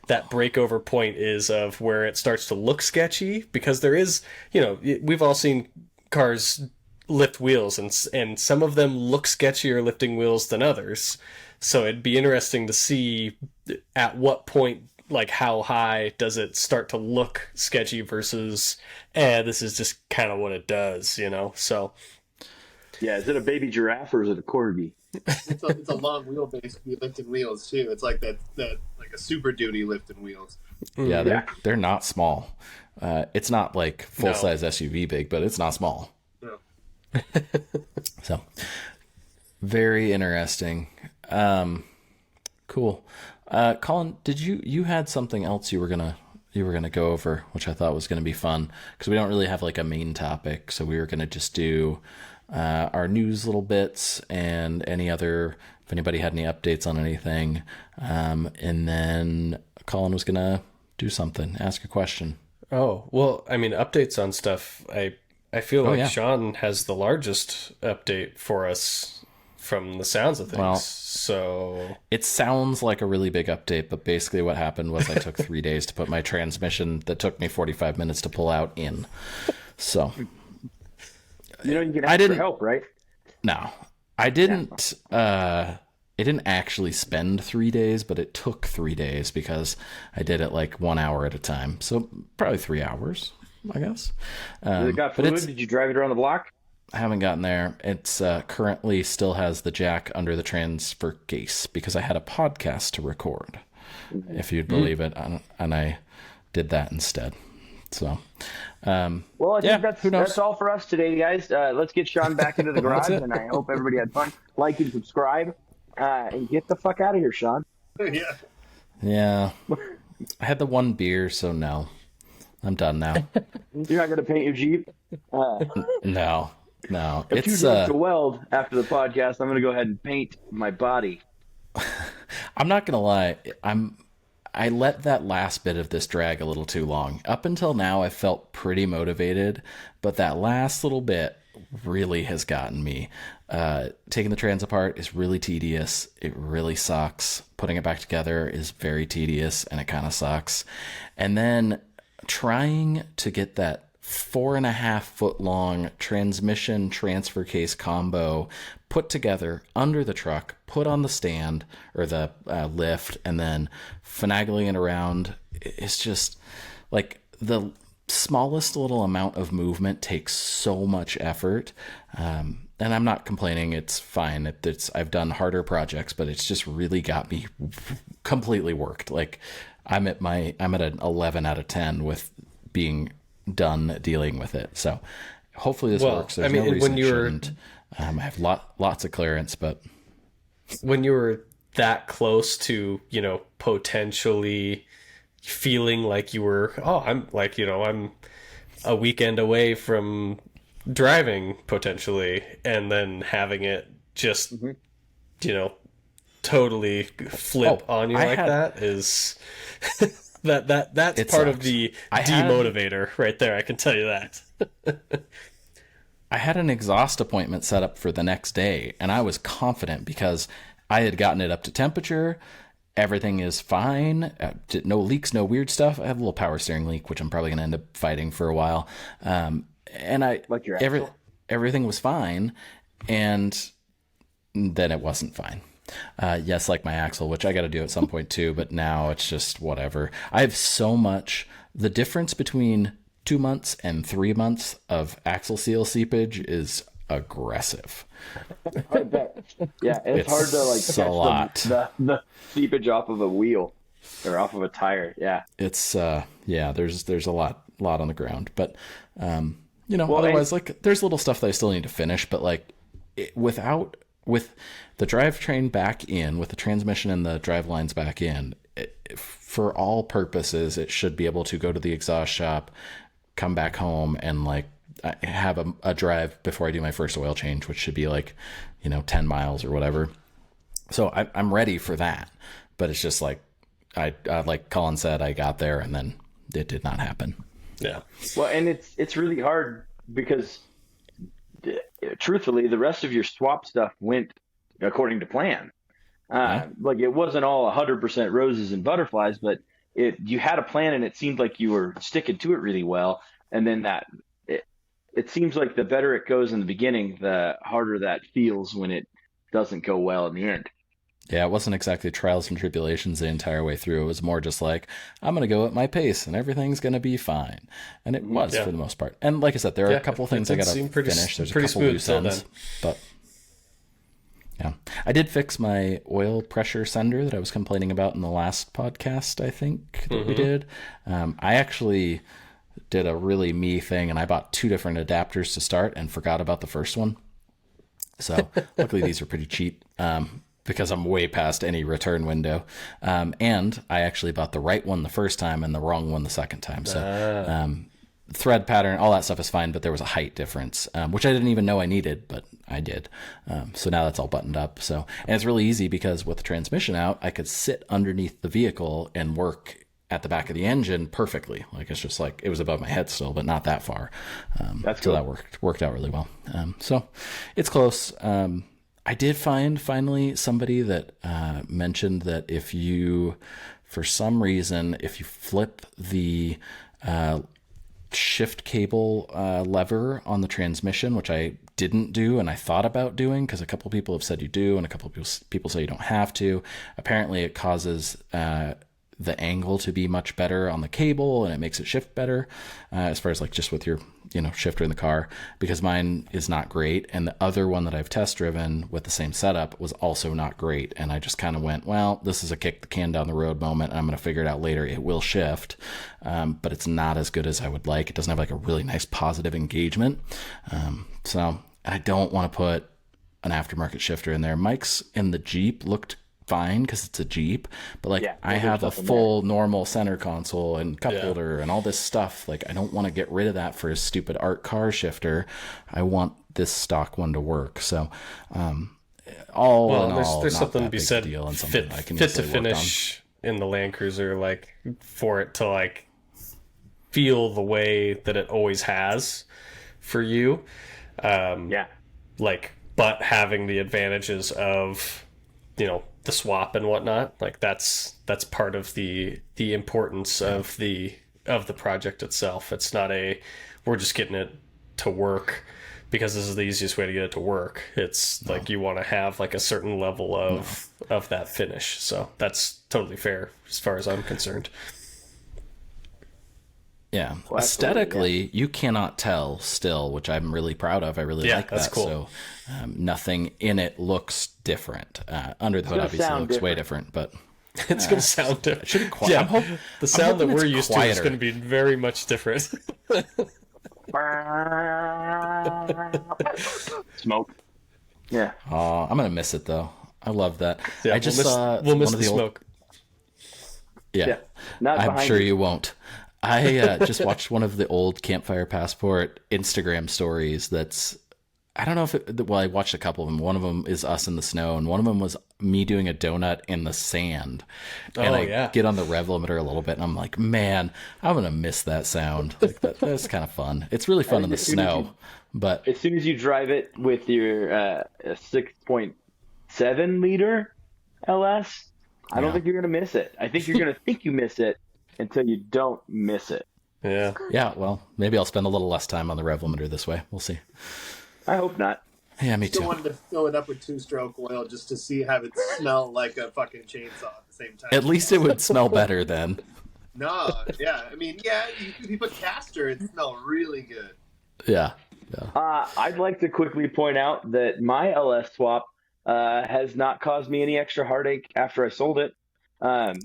that breakover point is of where it starts to look sketchy, because there is, you know, we've all seen cars lift wheels and some of them look sketchier lifting wheels than others. So it'd be interesting to see at what point, like how high does it start to look sketchy versus this is just kind of what it does, you know? So yeah, is it a baby giraffe or is it a corgi? It's a long wheelbase to be lifting wheels too. It's like that like a Super Duty lifting wheels. Yeah, they're not small. It's not like full size SUV big, but it's not small. No. So very interesting. Cool. Colin, did you had something else you were gonna go over, which I thought was gonna be fun, because we don't really have like a main topic, so we were gonna just do our news little bits and any other, if anybody had any updates on anything, and then Colin was gonna do something, ask a question. Oh, well, I mean, updates on stuff. I feel like Sean has the largest update for us from the sounds of things. Well, so it sounds like a really big update, but basically what happened was I took 3 days to put my transmission that took me 45 minutes to pull out in. So you know, you can ask for help, right? No, I didn't. It didn't actually spend 3 days, but it took 3 days because I did it like 1 hour at a time. So probably 3 hours, I guess. It got fluid? Did you drive it around the block? I haven't gotten there. It's currently still has the jack under the transfer case because I had a podcast to record, if you'd believe it, and I did that instead. So, well, I think that's all for us today, guys. Let's get Sean back into the garage, and I hope everybody had fun. Like and subscribe, and get the fuck out of here, Sean. Yeah. I had the one beer, so no. I'm done now. You're not going to paint your Jeep? No. If you need to weld after the podcast, I'm going to go ahead and paint my body. I'm not going to lie. I let that last bit of this drag a little too long. Up until now, I felt pretty motivated, but that last little bit really has gotten me. Taking the trans apart is really tedious. It really sucks. Putting it back together is very tedious, and it kind of sucks. And then trying to get that 4.5 foot long transmission transfer case combo put together under the truck, put on the stand or the lift, and then finagling it around. It's just like the smallest little amount of movement takes so much effort. And I'm not complaining. It's fine. I've done harder projects, but it's just really got me completely worked. Like I'm at an 11 out of 10 with being done dealing with it. So hopefully this works. There's no reason it shouldn't. I have lots of clearance, but when you were that close to, you know, potentially feeling like you were, I'm a weekend away from driving potentially, and then having it just, you know, totally flip on you that is that's part of the demotivator right there. I can tell you that. I had an exhaust appointment set up for the next day, and I was confident because I had gotten it up to temperature. Everything is fine. No leaks, no weird stuff. I have a little power steering leak, which I'm probably going to end up fighting for a while. And everything was fine, and then it wasn't fine. Yes, like my axle, which I got to do at some point too, but now it's just whatever. I have so much. The difference between 2 months and 3 months of axle seal seepage is aggressive. I bet. Yeah, it's hard to like catch the seepage off of a wheel or off of a tire. Yeah, it's there's a lot on the ground, but otherwise, like there's little stuff that I still need to finish, but like with the drivetrain back in, with the transmission and the drive lines back in, for all purposes, it should be able to go to the exhaust shop, come back home, and like have a drive before I do my first oil change, which should be like, 10 miles or whatever. So I'm ready for that, but it's just like, I like Colin said, I got there and then it did not happen. Yeah. Well, and it's really hard because truthfully, the rest of your swap stuff went according to plan. Like it wasn't all 100% roses and butterflies, but you had a plan and it seemed like you were sticking to it really well. And then it seems like the better it goes in the beginning, the harder that feels when it doesn't go well in the end. Yeah, it wasn't exactly trials and tribulations the entire way through. It was more just like, I'm going to go at my pace and everything's going to be fine. And it was for the most part. And like I said, there are a couple of things I got to finish. There's a couple loose ends. But yeah, I did fix my oil pressure sender that I was complaining about in the last podcast, I think, that we did. I actually did a really me thing, and I bought 2 different adapters to start and forgot about the first one. So luckily these are pretty cheap. Because I'm way past any return window. And I actually bought the right one the first time and the wrong one the second time. So thread pattern, all that stuff is fine, but there was a height difference, which I didn't even know I needed, but I did. So now that's all buttoned up. So, and it's really easy because with the transmission out, I could sit underneath the vehicle and work at the back of the engine perfectly. Like it's just like, it was above my head still, but not that far. That's cool. So that worked out really well. So it's close. I did find finally somebody that mentioned that if you, for some reason, if you flip the shift cable lever on the transmission, which I didn't do and I thought about doing because a couple people have said you do and a couple people say you don't have to. Apparently it causes the angle to be much better on the cable and it makes it shift better as far as like just with your shifter in the car, because mine is not great, and the other one that I've test driven with the same setup was also not great, and I just kind of went, well, this is a kick the can down the road moment and I'm going to figure it out later. It will shift, but it's not as good as I would like. It doesn't have like a really nice positive engagement, so I don't want to put an aftermarket shifter in there. Mike's in the Jeep looked fine because it's a Jeep, but like I have a full normal center console and cup holder and all this stuff. Like I don't want to get rid of that for a stupid art car shifter. I want this stock one to work. So there's something to be said fit to finish in the Land Cruiser, like for it to like feel the way that it always has for you. Like, but having the advantages of the swap and whatnot, like that's part of the importance of the project itself. It's not we're just getting it to work because this is the easiest way to get it to work. It's like you want to have like a certain level of that finish. So that's totally fair as far as I'm concerned. Yeah. Well, aesthetically, you cannot tell still, which I'm really proud of. I really like that. Cool. So nothing in it looks different. Under the hood, obviously, looks way different, but it's going to sound different. It should be quiet. Yeah, the sound that we're used to is going to be very much different. Smoke. Yeah. I'm going to miss it, though. I love that. Yeah, I just saw we'll miss the smoke. Yeah. I'm sure you won't. I just watched one of the old Campfire Passport Instagram stories I don't know if I watched a couple of them. One of them is us in the snow, and one of them was me doing a donut in the sand. And I get on the rev limiter a little bit, and I'm like, man, I'm going to miss that sound. Like that's kind of fun. It's really fun in the snow. But as soon as you drive it with your 6.7 liter LS, I don't think you're going to miss it. I think you're going to think you miss it until you don't miss it. Yeah. Yeah, well, maybe I'll spend a little less time on the rev limiter this way. We'll see. I hope not. Yeah, me too. Still wanted to fill it up with 2-stroke oil just to have it smell like a fucking chainsaw at the same time. At least it would smell better then. No, yeah. I mean, if you put castor, it smells really good. Yeah. I'd like to quickly point out that my LS swap has not caused me any extra heartache after I sold it.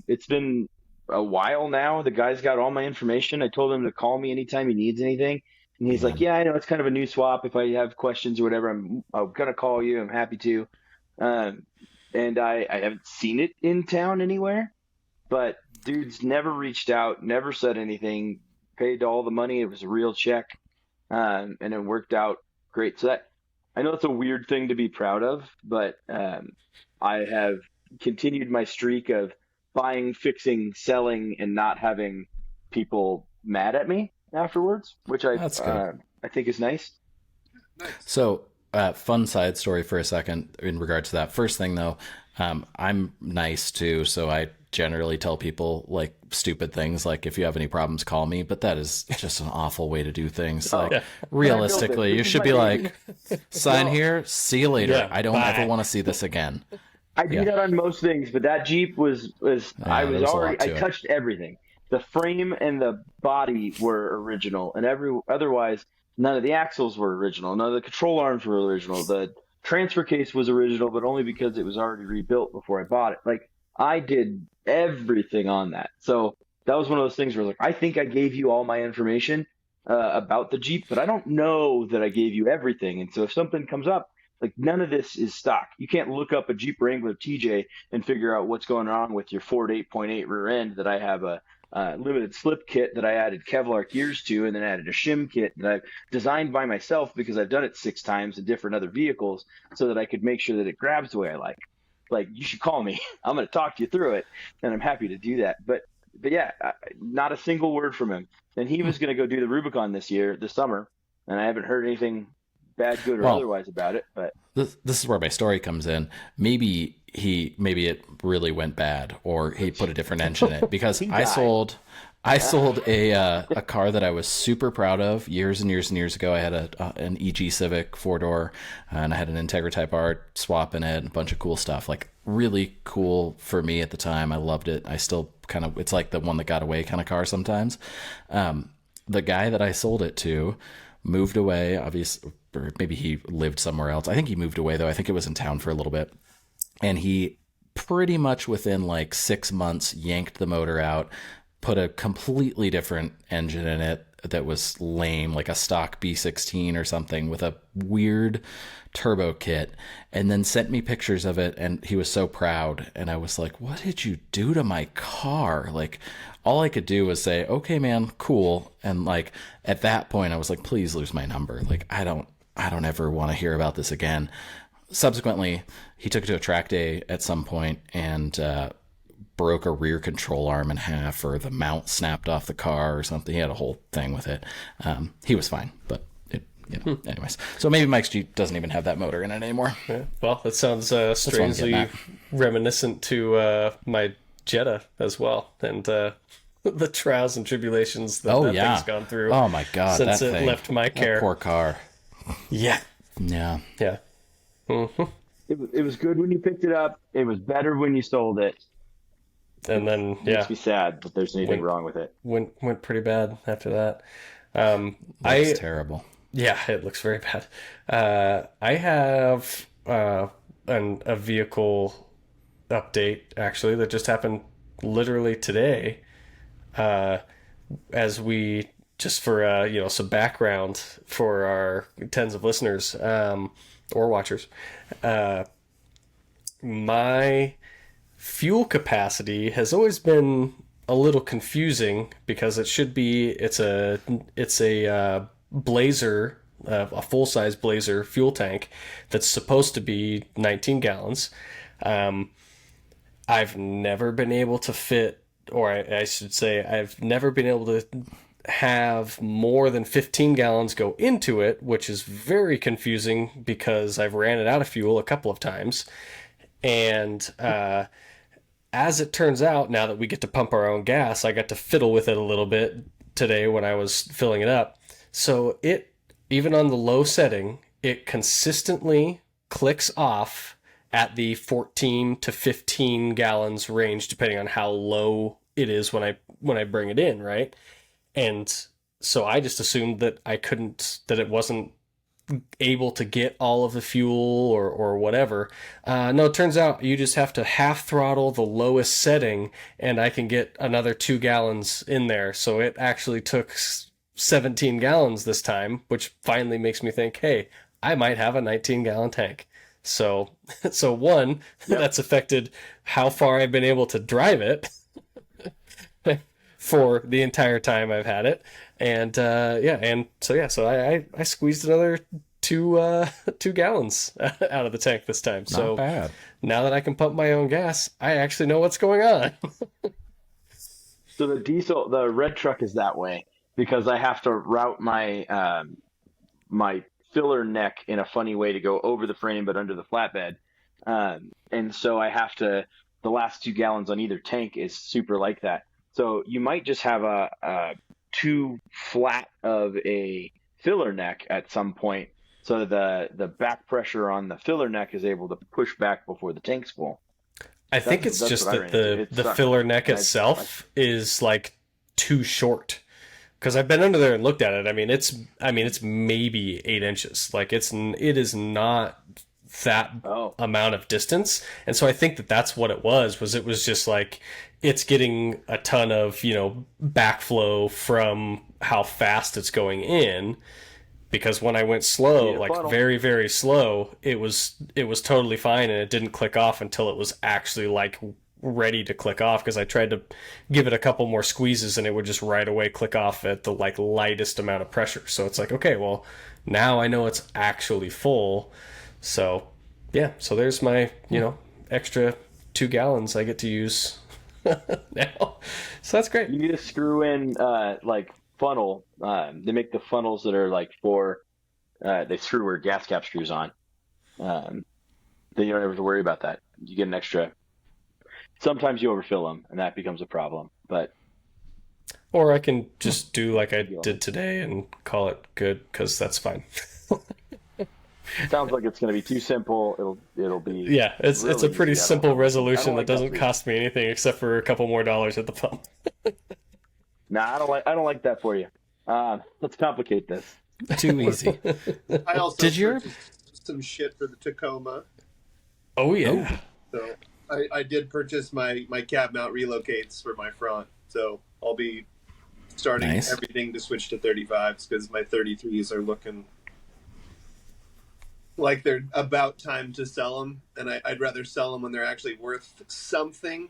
It's been a while now. The guy's got all my information. I told him to call me anytime he needs anything. And he's like, yeah, I know it's kind of a new swap. If I have questions or whatever, I'm going to call you. I'm happy to. And I haven't seen it in town anywhere. But dude's never reached out, never said anything, paid all the money. It was a real check. And it worked out great. So I know it's a weird thing to be proud of, but I have continued my streak of buying, fixing, selling, and not having people mad at me afterwards, which I I think is nice. Nice. So, fun side story for a second in regards to that. First thing though, I'm nice too, so I generally tell people like stupid things like, if you have any problems, call me. But that is just an awful way to do things. Like, realistically, you should be like, sign here, see you later. Yeah, I don't bye. ever want to see this again. I do that on most things, but that Jeep was I there was was a lot already to I it. touched everything. The frame and the body were original, and otherwise none of the axles were original. None of the control arms were original. The transfer case was original, but only because it was already rebuilt before I bought it. Like, I did everything on that. So that was one of those things where, like, I think I gave you all my information about the Jeep, but I don't know that I gave you everything. And so if something comes up, like, none of this is stock. You can't look up a Jeep Wrangler TJ and figure out what's going on with your Ford 8.8 rear end that I have a limited slip kit that I added Kevlar gears to, and then added a shim kit that I've designed by myself because I've done it 6 times in different other vehicles so that I could make sure that it grabs the way I like. Like, you should call me. I'm going to talk you through it, and I'm happy to do that. But yeah, not a single word from him. And he was going to go do the Rubicon this summer, and I haven't heard anything bad, good, or otherwise about it. But this is where my story comes in. Maybe it really went bad, or he put a different engine in it, because I sold a car that I was super proud of years and years and years ago. I had an EG Civic 4-door, and I had an Integra Type R swap in it, and a bunch of cool stuff. Like, really cool for me at the time. I loved it. I still kind of, it's like the one that got away kind of car sometimes. The guy that I sold it to moved away, obviously, or maybe he lived somewhere else. I think he moved away though. I think it was in town for a little bit. And he pretty much within like 6 months yanked the motor out, put a completely different engine in it that was lame, like a stock B16 or something with a weird turbo kit, and then sent me pictures of it. And he was so proud. And I was like, what did you do to my car? Like, all I could do was say, okay, man, cool. And like, at that point I was like, please lose my number. Like, I don't ever want to hear about this again. Subsequently, he took it to a track day at some point and broke a rear control arm in half, or the mount snapped off the car or something. He had a whole thing with it. He was fine, but anyways. So maybe Mike's Jeep doesn't even have that motor in it anymore. Yeah. Well, that sounds strangely reminiscent to my Jetta as well, and the trials and tribulations that thing's gone through. Oh my God, since it left my care. That poor car. Yeah. Mm-hmm. it was good when you picked it up. It was better when you sold it. And then It makes me sad that there's anything wrong with it. Went pretty bad after that. It's terrible. Yeah, it looks very bad. I have a vehicle update actually that just happened literally today. As we, just for some background for our tens of listeners or watchers, my fuel capacity has always been a little confusing because it's a Blazer, a full-size Blazer fuel tank that's supposed to be 19 gallons. I've never been able to fit, or I should say I've never been able to have more than 15 gallons go into it, which is very confusing because I've ran it out of fuel a couple of times. And as it turns out, now that we get to pump our own gas, I got to fiddle with it a little bit today when I was filling it up. So it, even on the low setting, it consistently clicks off at the 14 to 15 gallons range, depending on how low it is when I bring it in, right? And so I just assumed that that it wasn't able to get all of the fuel or whatever. No, it turns out you just have to half throttle the lowest setting and I can get another 2 gallons in there. So it actually took 17 gallons this time, which finally makes me think, hey, I might have a 19-gallon tank. So one, that's affected how far I've been able to drive it for the entire time I've had it. And so I squeezed another 2 gallons out of the tank this time. Not bad. Now that I can pump my own gas, I actually know what's going on. So the red truck is that way because I have to route my my filler neck in a funny way to go over the frame but under the flatbed. And so I have to, the last 2 gallons on either tank is super like that. So you might just have a too flat of a filler neck at some point, so the back pressure on the filler neck is able to push back before the tank's full. I think it's just that the filler neck itself is like too short. Because I've been under there and looked at it. I mean, it's maybe 8 inches. Like it is not that amount of distance. And so I think that's what it was it was just like, it's getting a ton of, backflow from how fast it's going in. Because when I went slow, like very, very slow, it was totally fine, and it didn't click off until it was actually like ready to click off, because I tried to give it a couple more squeezes and it would just right away click off at the like lightest amount of pressure. So it's like, okay, well, now I know it's actually full. So yeah, so there's my, extra 2 gallons I get to use now. So that's great. You need to screw in like funnel. They make the funnels that are like for they screw where gas cap screws on. Then you don't have to worry about that. You get an extra. Sometimes you overfill them, and that becomes a problem. Or I can just do like I did today and call it good, because that's fine. Sounds like it's going to be too simple. It'll be it's a pretty simple resolution that doesn't cost me anything except for a couple more dollars at the pump. Nah, I don't like that for you. Let's complicate this. Too easy. I also purchased some shit for the Tacoma. Oh yeah. So I did purchase my cab mount relocates for my front. So I'll be starting everything to switch to 35s, because my 33s are looking like they're about time to sell them, and I'd rather sell them when they're actually worth something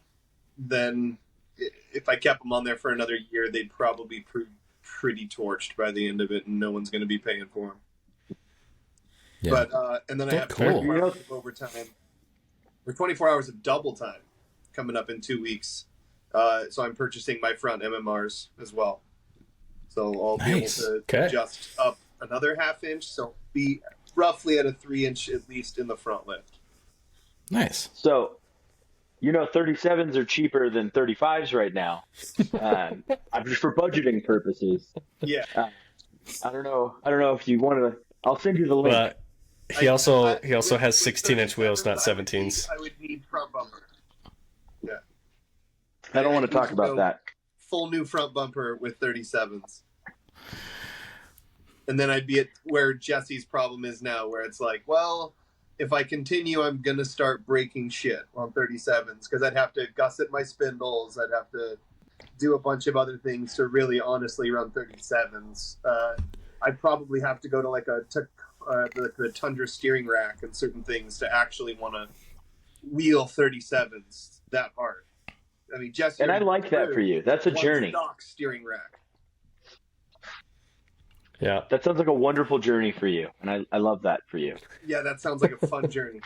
than if I kept them on there for another year. They'd probably be pretty torched by the end of it, and no one's going to be paying for them. Yeah. But and then I have 24 hours of overtime, or 24 hours of double time coming up in 2 weeks. So I'm purchasing my front MMRs as well. So I'll be able to adjust up another ½ inch. So be roughly at a 3 inch at least in the front lift. Nice. So, 37s are cheaper than 35s right now. I'm just for budgeting purposes. Yeah. I don't know if you want to. I'll send you the link. But he also has 16-inch wheels, not 17s. I would need front bumper. Yeah. I don't want to talk about that. Full new front bumper with 37s. And then I'd be at where Jesse's problem is now, where it's like, well, if I continue, I'm going to start breaking shit on 37s, because I'd have to gusset my spindles. I'd have to do a bunch of other things to really honestly run 37s. I'd probably have to go to like the Tundra steering rack and certain things to actually want to wheel 37s that hard. I mean, Jesse, and I like that for you. That's a journey. Stock steering rack. Yeah, that sounds like a wonderful journey for you, and I love that for you. Yeah, that sounds like a fun journey.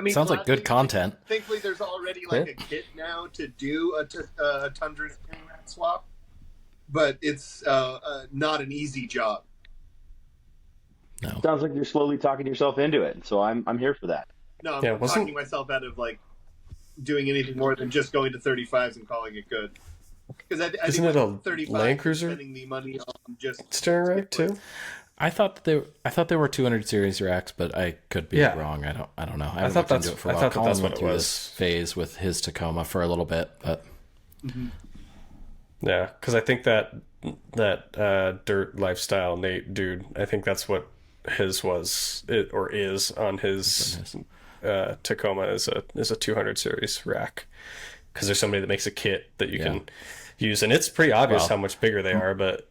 Sounds like good content. Thankfully, there's already like a kit now to do a Tundra steering rack swap, but it's not an easy job. No. Sounds like you're slowly talking yourself into it, so I'm here for that. No, I'm talking myself out of like doing anything more than just going to 35s and calling it good. Because isn't it a Land Cruiser spending the money on just steering rack too? I thought they were 200 series racks, but I could be wrong. I don't know. I thought that's it for a while. that's what went it through was. This phase with his Tacoma for a little bit, but yeah, because I think that dirt lifestyle Nate dude, I think that's what his was or is on his Tacoma is a 200 series rack, because there's somebody that makes a kit that you can use, and it's pretty obvious how much bigger they are, but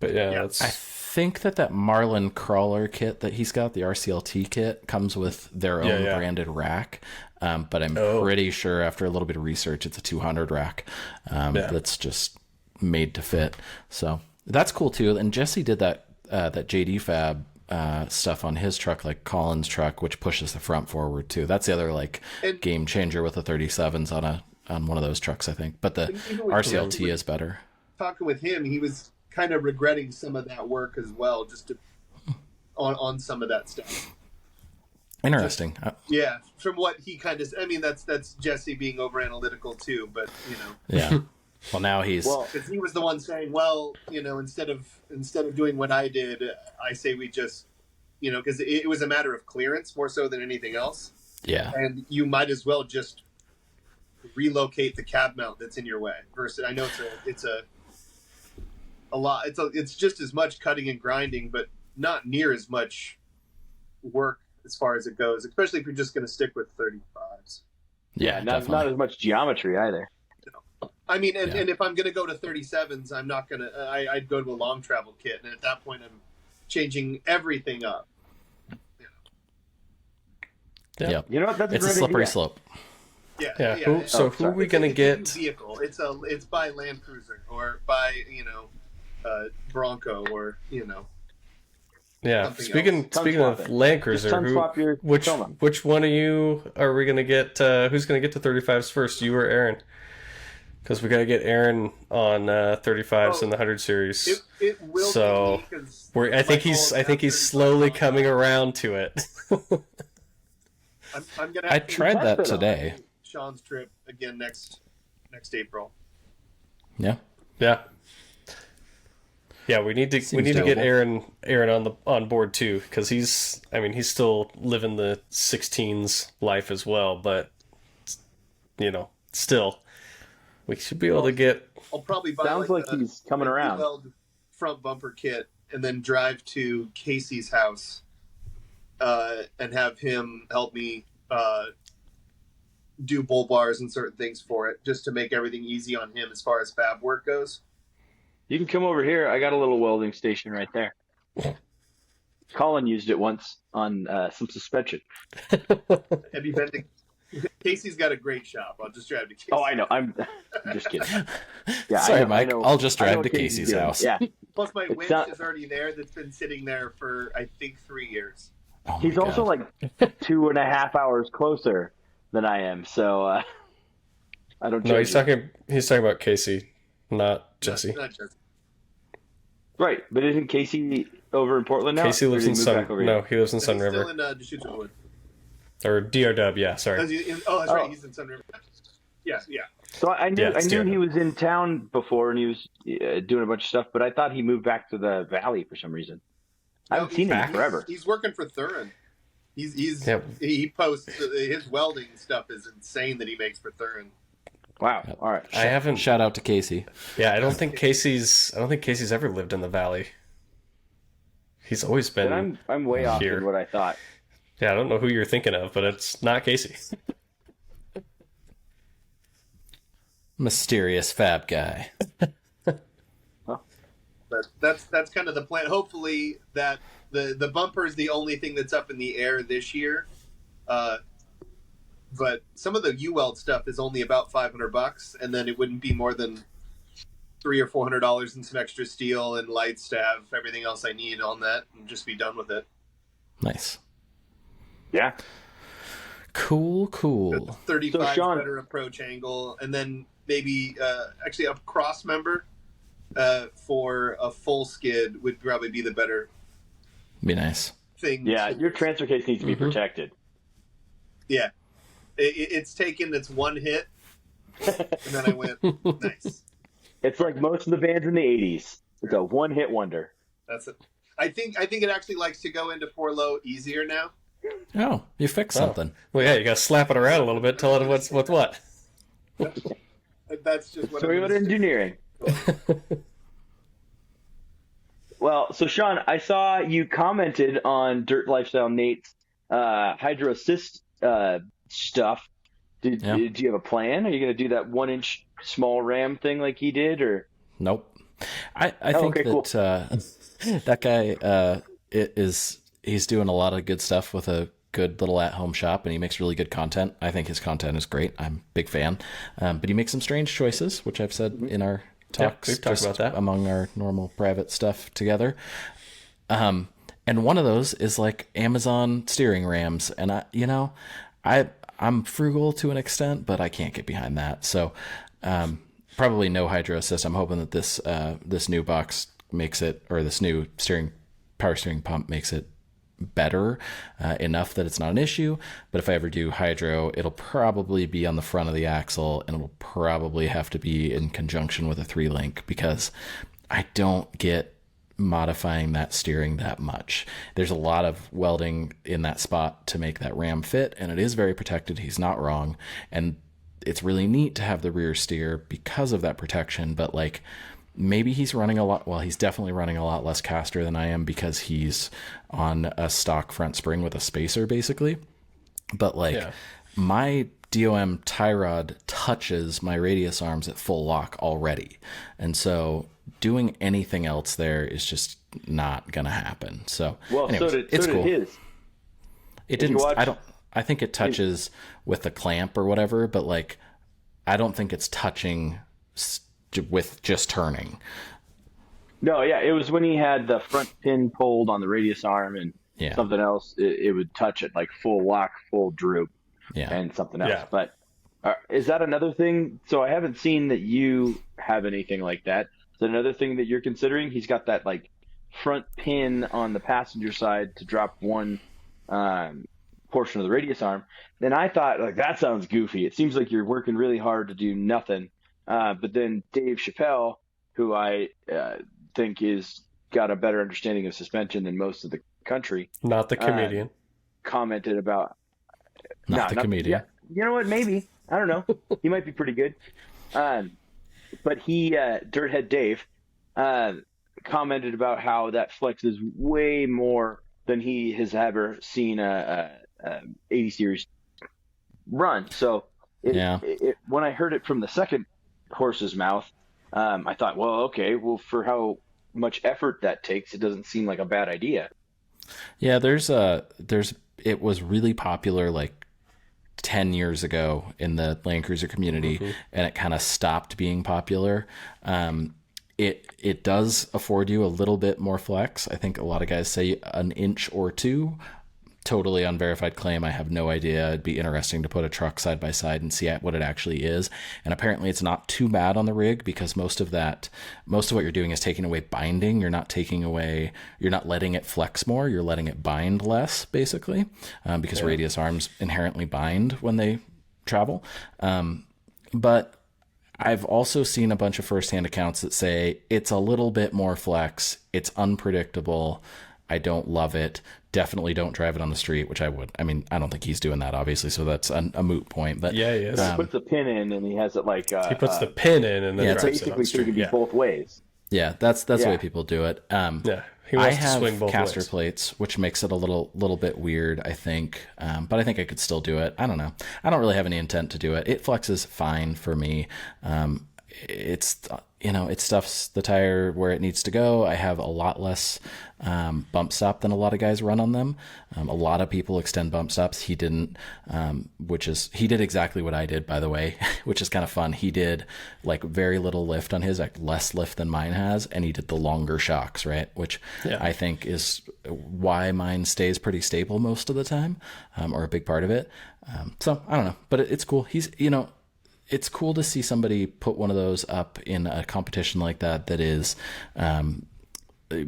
yeah. I think that Marlin crawler kit that he's got, the RCLT kit, comes with their own branded rack, but I'm pretty sure after a little bit of research it's a 200 rack that's just made to fit. So that's cool too. And Jesse did that JD Fab stuff on his truck, like Colin's truck, which pushes the front forward too. That's the other game changer with the 37s on one of those trucks, I think. But the RCLT is better. Talking with him, he was kind of regretting some of that work as well, just to on some of that stuff. Interesting. Yeah, from what he kind of, I mean, that's Jesse being over analytical too, but Yeah. Well, now he's because he was the one saying, well, instead of doing what I did, I say we just, because it was a matter of clearance more so than anything else. Yeah. And you might as well just relocate the cab mount that's in your way. Versus, I know it's a lot. It's just as much cutting and grinding, but not near as much work as far as it goes, especially if you're just going to stick with 35s. Yeah, not as much geometry either. I mean, and if I'm going to go to 37s, I'm not going to. I'd go to a long travel kit, and at that point, I'm changing everything up. Yeah. You know what? That's a slippery slope. Yeah. Who are we going to get? Vehicle. It's by Land Cruiser or by Bronco or Yeah. Speaking of Land Cruiser, which one of you are we going to get? Who's going to get to 35s first? You or Aaron? Because we got to get Aaron on 35s in the 100 series. It will. So I think he's slowly coming around to it. I'm gonna. I tried that today. Sean's trip again next April. Yeah. Yeah. Yeah, we need to get Aaron on board too, because he's still living the 16s life as well, but still we should be able to get. I'll probably buy. Sounds like he's coming around. Front bumper kit, and then drive to Casey's house, and have him help me do bull bars and certain things for it, just to make everything easy on him as far as fab work goes. You can come over here. I got a little welding station right there. Colin used it once on some suspension. Have you been to? Casey's got a great shop. I'll just drive to Casey. Oh, I know. I'm just kidding. Yeah, sorry, Mike. I'll just drive to Casey's house. Yeah. Plus, my winch is already there. That's been sitting there for I think 3 years. Oh He's also like 2.5 hours closer than I am, so I don't. No, he's talking about Casey, not Jesse. Not Jesse. Right, but isn't Casey over in Portland now? Casey lives in Sun. No, he lives in Sun River. Still in Deschutes-Wood. Or DRW, yeah, sorry. That's right. He's in Sun River. Yeah. So I knew he was in town before and he was doing a bunch of stuff, but I thought he moved back to the valley for some reason. I haven't seen him forever. He's working for Thurin. He posts his welding stuff is insane that he makes for Thurin. Wow. Yep. All right. I haven't. Shout out to Casey. Yeah, I don't think Casey's ever lived in the valley. He's always been. Then I'm way off here. in what I thought. Yeah, I don't know who you're thinking of, but it's not Casey. Mysterious fab guy. But that's kind of the plan. Hopefully that the bumper is the only thing that's up in the air this year. But some of the U-Weld stuff is only about $500, and then it wouldn't be more than $300 or $400 in some extra steel and lights to have everything else I need on that, and just be done with it. Nice. Yeah. Cool. 35 Sean, better approach angle, and then maybe actually a cross member for a full skid would probably be the better. Be nice. Thing. Yeah, your transfer case needs to be protected. Yeah. It's taken its one hit, and then I went, nice. It's like most of the bands in the 80s. It's a one-hit wonder. That's it. I think it actually likes to go into 4-low easier now. Oh, you fixed something. Well, yeah, you got to slap it around a little bit, tell it what's what. That's just what so we went engineering. Well, so Sean, I saw you commented on Dirt Lifestyle Nate's Hydro Assist stuff. Do you have a plan? Are you going to do that 1-inch small ram thing like he did, or nope? I think that guy he's doing a lot of good stuff with a good little at-home shop, and he makes really good content. I think his content is great. I'm a big fan, but he makes some strange choices, which I've said in our talks, we've talked about that among our normal private stuff together. And one of those is like Amazon steering rams, and I'm frugal to an extent, but I can't get behind that. So probably no hydro assist. I'm hoping that this new box makes it, or this new power steering pump makes it better enough that it's not an issue. But if I ever do hydro, it'll probably be on the front of the axle, and it'll probably have to be in conjunction with a 3-link, because I don't get modifying that steering that much. There's a lot of welding in that spot to make that ram fit, and it is very protected. He's not wrong. And it's really neat to have the rear steer because of that protection. But like, maybe he's running he's definitely running a lot less caster than I am, because he's on a stock front spring with a spacer basically. But like, my DOM tie rod touches my radius arms at full lock already. And so doing anything else there is just not going to happen. So, well, anyways, it's cool. His. It didn't, I think it touches with the clamp or whatever, but like, I don't think it's touching with just turning. No, yeah, it was when he had the front pin pulled on the radius arm and something else. It would touch it like full lock, full droop, and something else. But is that another thing? So I haven't seen that you have anything like that. Is that another thing that you're considering? He's got that like front pin on the passenger side to drop one portion of the radius arm. Then I thought, like, that sounds goofy. It seems like you're working really hard to do nothing. But then Dave Chappelle, who I think is got a better understanding of suspension than most of the country. Not the comedian. Commented about... Not the comedian. Yeah, you know what? Maybe. I don't know. He might be pretty good. But he, Dirthead Dave, commented about how that flexes way more than he has ever seen a 80 series run. So when I heard it from the second horse's mouth, I thought, well, okay, well, for how much effort that takes, it doesn't seem like a bad idea. Yeah, it was really popular like 10 years ago in the Land Cruiser community, and it kind of stopped being popular. It does afford you a little bit more flex. I think a lot of guys say an inch or two. Totally unverified claim. I have no idea. It'd be interesting to put a truck side by side and see what it actually is. And apparently it's not too bad on the rig, because most of what you're doing is taking away binding. You're not letting it flex more. You're letting it bind less, basically, because radius arms inherently bind when they travel. But I've also seen a bunch of firsthand accounts that say it's a little bit more flex. It's unpredictable. I don't love it. Definitely don't drive it on the street, which I would. I mean, I don't think he's doing that, obviously, so that's a moot point. But yeah, he is. He puts the pin in, and he has it like... he puts the pin in, and then it's basically so it can be both ways. Yeah, that's the way people do it. He wants to swing both caster ways. plates, which makes it a little bit weird, I think. But I think I could still do it. I don't know. I don't really have any intent to do it. It flexes fine for me. It stuffs the tire where it needs to go. I have a lot less bump stop than a lot of guys run on them. A lot of people extend bump stops. He didn't, he did exactly what I did, by the way, which is kind of fun. He did like very little lift on his, like less lift than mine has, and he did the longer shocks, right? Which I think is why mine stays pretty stable most of the time, or a big part of it. So I don't know, but it's cool. It's cool to see somebody put one of those up in a competition like that is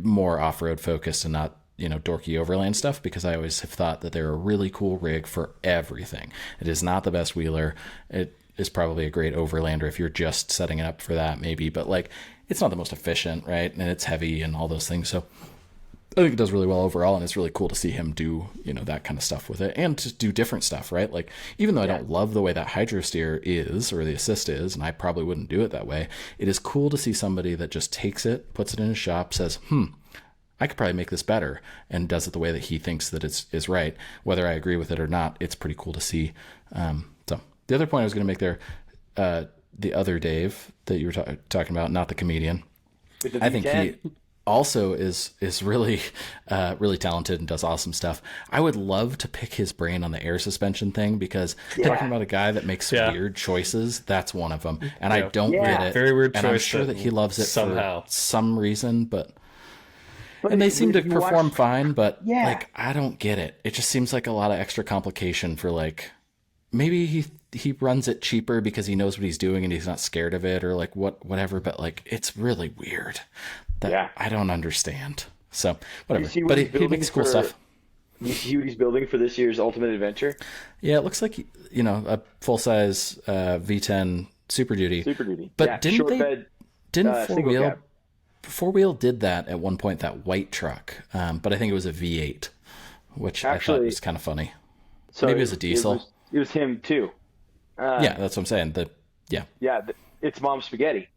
more off-road focused and not, dorky overland stuff, because I always have thought that they're a really cool rig for everything. It is not the best wheeler. It is probably a great overlander if you're just setting it up for that, maybe, but like, it's not the most efficient, right? And it's heavy and all those things. So I think it does really well overall, and it's really cool to see him do, that kind of stuff with it, and to do different stuff, right? Like, even though I don't love the way that hydro steer is, or the assist is, and I probably wouldn't do it that way, it is cool to see somebody that just takes it, puts it in his shop, says, I could probably make this better, and does it the way that he thinks that is right. Whether I agree with it or not, it's pretty cool to see. So the other point I was going to make there, the other Dave that you were talking about, not the comedian, I think he also is really really talented and does awesome stuff. I would love to pick his brain on the air suspension thing, because talking about a guy that makes weird choices, that's one of them, and I don't get it. Very weird choice, and I'm sure that he loves it somehow for some reason, but and they seem to perform fine, but like, I don't get it. It just seems like a lot of extra complication for, like, maybe he he runs it cheaper because he knows what he's doing and he's not scared of it or like whatever. But like, it's really weird that I don't understand. So whatever. But he makes cool stuff. You see what he's building for this year's Ultimate Adventure? Yeah, it looks like, a full-size V10 Super Duty. Super Duty. But didn't Four Wheel did that at one point, that white truck. But I think it was a V8, which I thought was kind of funny. So maybe it was a diesel. It was him too. Yeah, that's what I'm saying. It's Mom Spaghetti.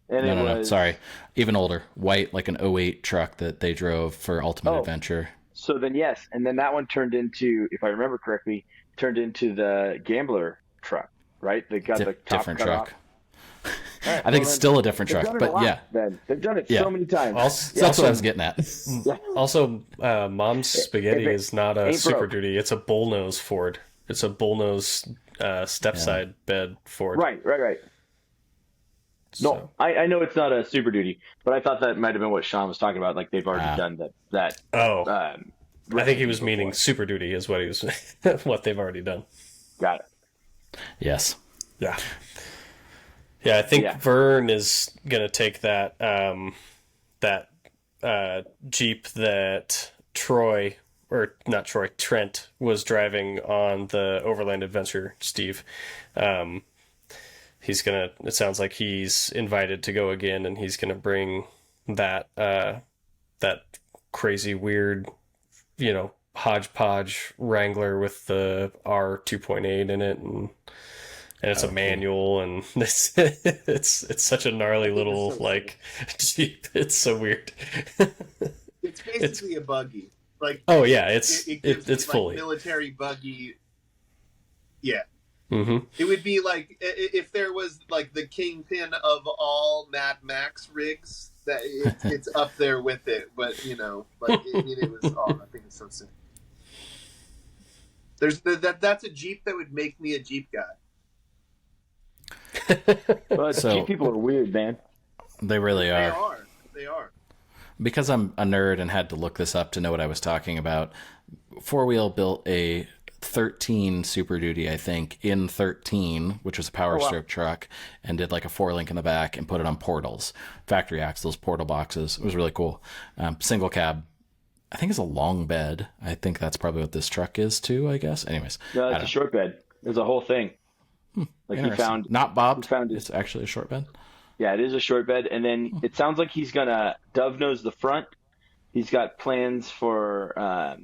And no, sorry. Even older. White, like an '08 truck that they drove for Ultimate Adventure. So then, yes. And then that one turned into, if I remember correctly, the Gambler truck, right? They got the top different truck. Right, I think it's still a different truck, but then they've done it so many times. That's what I was getting at. Also, Mom's Spaghetti is not a Super Duty. It's a bullnose Ford. It's a bullnose step-side bed Ford. Right. So. No, I know it's not a Super Duty, but I thought that might have been what Sean was talking about. Like they've already done that. I think he was meaning Super Duty is what he was. What they've already done. Got it. Yes. Yeah. Yeah, I think Vern is gonna take that Jeep that Trent was driving on the Overland Adventure. Steve. It sounds like he's invited to go again, and he's gonna bring that crazy weird, hodgepodge Wrangler with the R 2.8 in it, and it's a manual, and it's such a gnarly little Jeep. It's so weird. It's basically a buggy. Like it's fully military buggy. Yeah. Mm-hmm. It would be like if there was like the kingpin of all Mad Max rigs. That it's up there with it, but it was. I think it's so sick. That's a Jeep that would make me a Jeep guy. But Jeep people are weird, man. They really are. They are. Because I'm a nerd and had to look this up to know what I was talking about. Four Wheel built a 13 Super Duty, I think, in 13, which was a Power Stroke truck, and did like a 4-link in the back and put it on portals, factory axles, portal boxes. It was really cool. Single cab. I think it's a long bed. I think that's probably what this truck is too, I guess. Anyways. No, it's a short bed. There's a whole thing. Like he found... Not bobbed. It's actually a short bed. Yeah, it is a short bed. And then it sounds like he's going to dove nose the front. He's got plans for...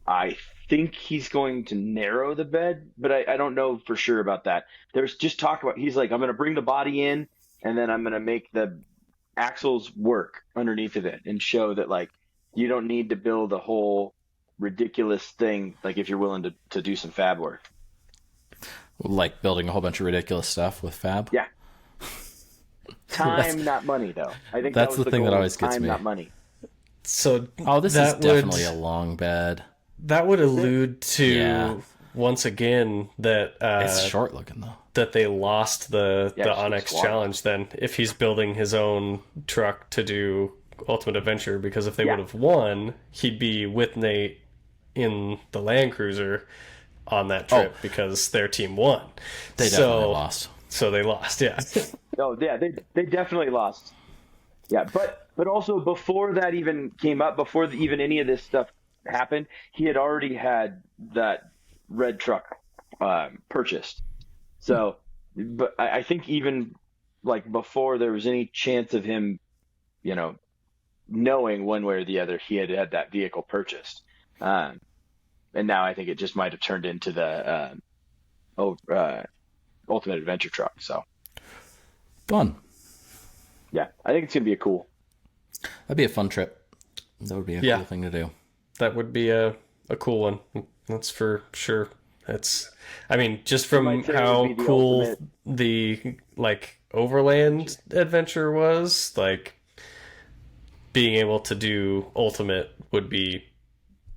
I think he's going to narrow the bed, but I don't know for sure about that. There's just talk about, he's like, I'm going to bring the body in and then I'm going to make the axles work underneath of it and show that like, you don't need to build a whole ridiculous thing. Like if you're willing to do some fab work. Like building a whole bunch of ridiculous stuff with fab. Yeah. Time, not money though. I think that's the thing that always gets me. Not money. So this is definitely a long bed. That would allude to once again that it's short looking though. That they lost the Onyx Challenge. Then, if he's building his own truck to do Ultimate Adventure, because if they would have won, he'd be with Nate in the Land Cruiser on that trip because their team won. They definitely lost. So they lost. Yeah. They definitely lost. Yeah, but also before that even came up, before even any of this stuff happened, he had already had that red truck purchased. So, but I think even like before there was any chance of him, knowing one way or the other, he had that vehicle purchased. And now I think it just might have turned into the Ultimate Adventure truck. So fun. Yeah, I think it's gonna be That'd be a fun trip. That would be a cool thing to do. That would be a cool one. That's for sure. Just from how cool the Overland Adventure was, like being able to do Ultimate would be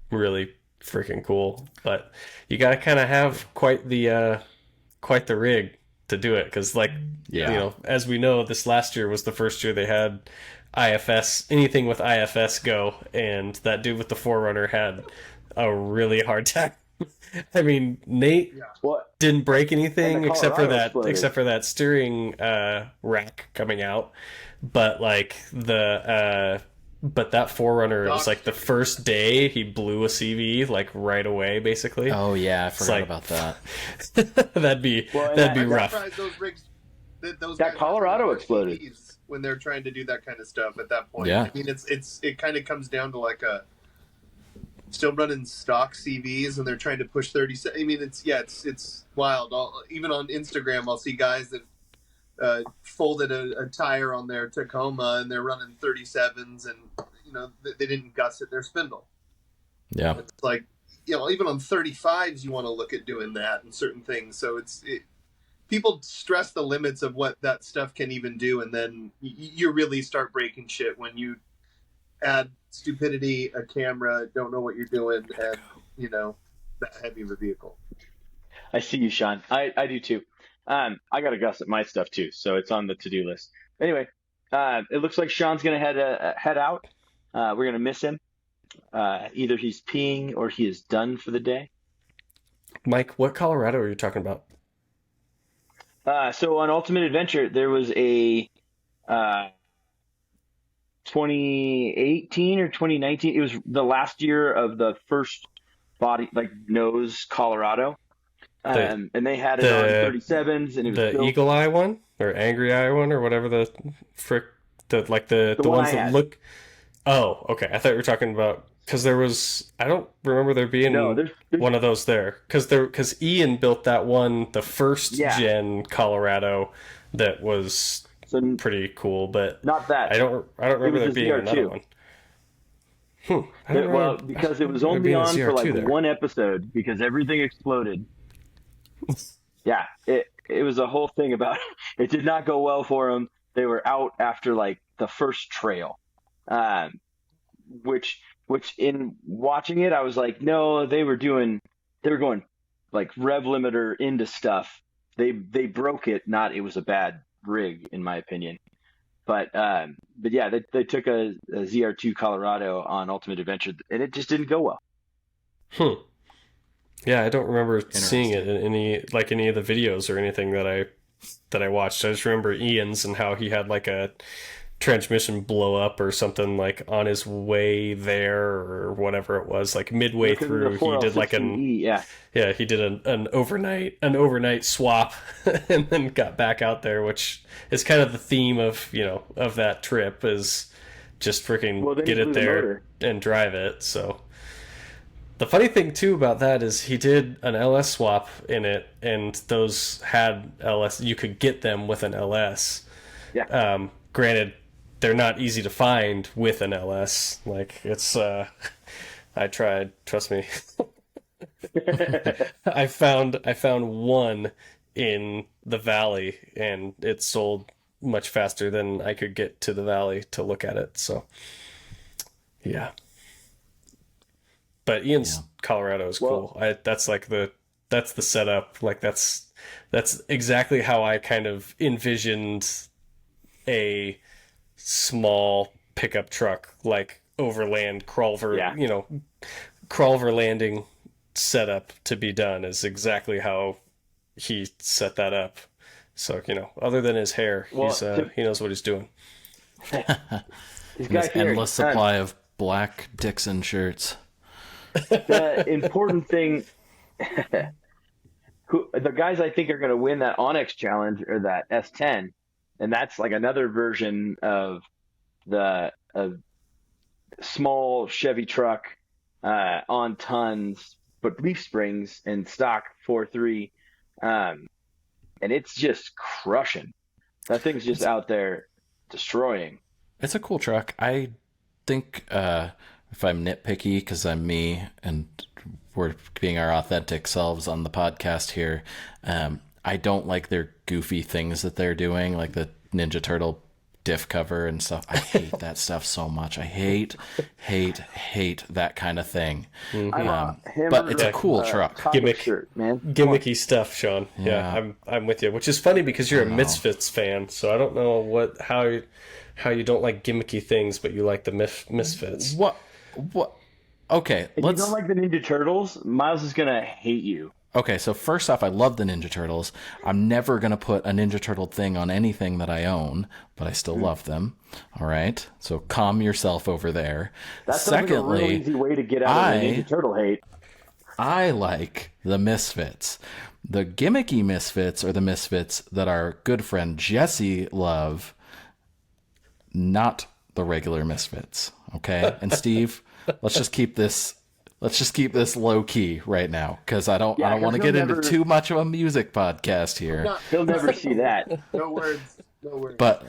really freaking cool. But you got to kind of have quite the rig to do it, because as we know, this last year was the first year they had IFS, anything with IFS go, and that dude with the Forerunner had a really hard time I mean, Nate What? didn't break And anything the Colorado exploded. except for that steering rack coming out. But like but that Forerunner, it was like the first day he blew a CV like right away, basically. Oh yeah, I forgot like- about that. that'd be Well, that'd be and rough. Surprised those rigs, those That guys Colorado have exploded. TVs when they're trying to do that kind of stuff. At that point, Yeah. I mean, it kind of comes down to like still running stock CVs, and they're trying to push 30. I mean, it's wild. Even on Instagram, I'll see guys that folded a tire on their Tacoma, and they're running 37s, and they didn't gusset their spindle. Yeah. It's like, even on 35s, you want to look at doing that and certain things. So people stress the limits of what that stuff can even do, and then you really start breaking shit when you add stupidity, a camera, don't know what you're doing, and that heavy of a vehicle. I see you, Sean. I do too. I got to gusset my stuff too, so it's on the to-do list. Anyway, it looks like Sean's gonna head out. We're gonna miss him. Either he's peeing or he is done for the day. Mike, what Colorado are you talking about? So on Ultimate Adventure, there was a 2018 or 2019. It was the last year of the first body, like nose Colorado. And they had it on 37s, and it was the built, Eagle Eye one or Angry Eye one or whatever the the ones I that had. look. Oh, okay. I thought you were talking about because there was. I don't remember there being there's one of those there because Ian built that one, the first gen Colorado, that was so pretty cool. But not that. I don't remember there was a being another ZR2. one. I don't Well, remember because it was there only being a on for ZR2 like there. one episode because everything exploded. Yeah, it was a whole thing about it did not go well for them. They were out after like the first trail, which in watching it, I was like, no, they were going like rev limiter into stuff. They broke it. Not it was a bad rig in my opinion. But yeah, they took a ZR2 Colorado on Ultimate Adventure, and it just didn't go well. Yeah, I don't remember seeing it in any of the videos or anything that I watched. I just remember Ian's and how he had like a transmission blow up or something like on his way there or whatever it was. Like midway Because of the through, he did like he did an overnight swap and then got back out there, which is kind of the theme of of that trip is just freaking get it there and drive it. So. The funny thing, too, about that is he did an LS swap in it, and those had LS. You could get them with an LS. Yeah. Granted, they're not easy to find with an LS. Like, it's... I tried, trust me. I found one in the valley, and it sold much faster than I could get to the valley to look at it, so... Yeah. But Ian's Colorado is cool. That's the setup. Like that's exactly how I kind of envisioned a small pickup truck, like overland crawler landing setup to be done is exactly how he set that up. So, other than his hair, he knows what he's doing. He's got His endless supply of black Dixon shirts. The important thing, the guys I think are going to win that Onyx Challenge or that S10, and that's like another version of the small Chevy truck on tons, but leaf springs and stock 4.3, and it's just crushing. That thing's just out there destroying. It's a cool truck. I think if I'm nitpicky, because I'm me and we're being our authentic selves on the podcast here, I don't like their goofy things that they're doing, like the Ninja Turtle diff cover and stuff. I hate that stuff so much. I hate that kind of thing. But it's a cool truck. Gimmicky stuff, Sean. Yeah, I'm with you. Which is funny because you're a Misfits fan, so I don't know how you don't like gimmicky things, but you like the Misfits. What Okay, If you don't like the Ninja Turtles, Miles is gonna hate you. Okay, so first off, I love the Ninja Turtles. I'm never going to put a Ninja Turtle thing on anything that I own, but I still love them. All right? So calm yourself over there. That sounds like a real easy way to get out of the Ninja Turtle hate. I like the Misfits. The gimmicky Misfits are the Misfits that our good friend Jesse love, not the regular Misfits. Okay? And Steve, let's just keep this low key right now, because I don't want to get into too much of a music podcast here. He'll never see that. No words. But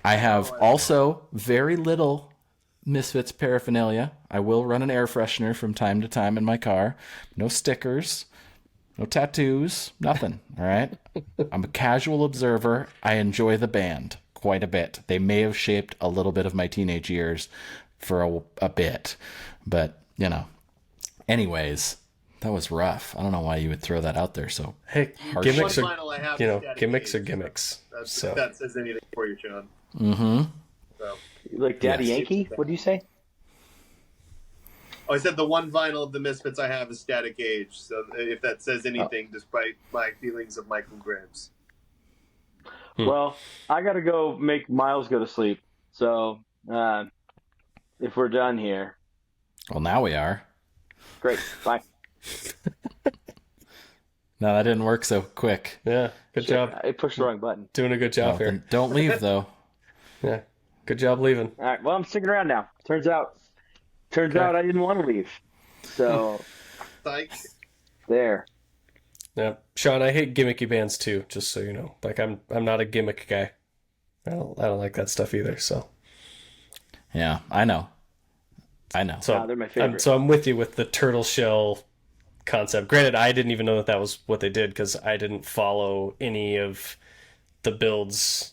I have also very little Misfits paraphernalia. I will run an air freshener from time to time in my car. No stickers, no tattoos, nothing. All right. I'm a casual observer. I enjoy the band quite a bit. They may have shaped a little bit of my teenage years for a bit, but you know. Anyways, that was rough. I don't know why you would throw that out there so hey, harshly. gimmicks are gimmicks are gimmicks. If that says anything for you, Sean. Mm-hmm. So. You like Daddy Yankee? What do you say? Oh, I said the one vinyl of the Misfits I have is Static Age. So if that says anything, despite my feelings of Michael Graves. Well, I got to go make Miles go to sleep. So if we're done here. Well, now we are. Great. Bye. No, that didn't work so quick. Yeah, good job. I pushed the wrong button. Doing a good job here. Then don't leave, though. Yeah, good job leaving. All right. Well, I'm sticking around now. Turns out I didn't want to leave. So, Psych. there. Yeah, Sean, I hate gimmicky bands too. Just so you know, like I'm not a gimmick guy. I don't like that stuff either. So. Yeah, I know. So they're my favorite. I'm with you with the turtle shell concept. Granted, I didn't even know that was what they did because I didn't follow any of the builds,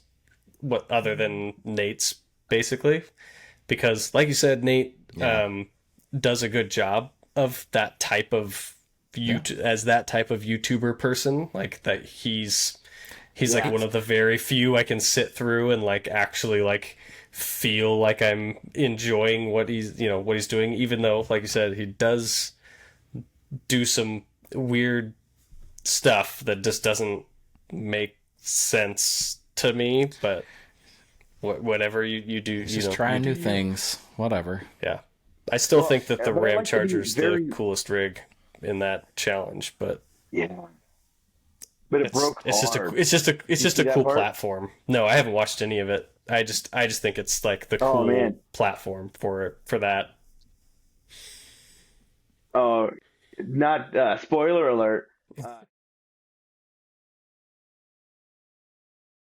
other than Nate's basically, because like you said, Nate does a good job of that type of as that type of YouTuber person. Like that he's like one of the very few I can sit through and like actually like feel like I'm enjoying what he's doing, even though, like you said, he does do some weird stuff that just doesn't make sense to me. But whatever you do, just trying new things. Whatever. Yeah, I still think that the Ram Charger's the coolest rig in that challenge, but but it broke hard. It's just a cool platform. No, I haven't watched any of it. I just think it's like the cool platform for that. Oh, not spoiler alert.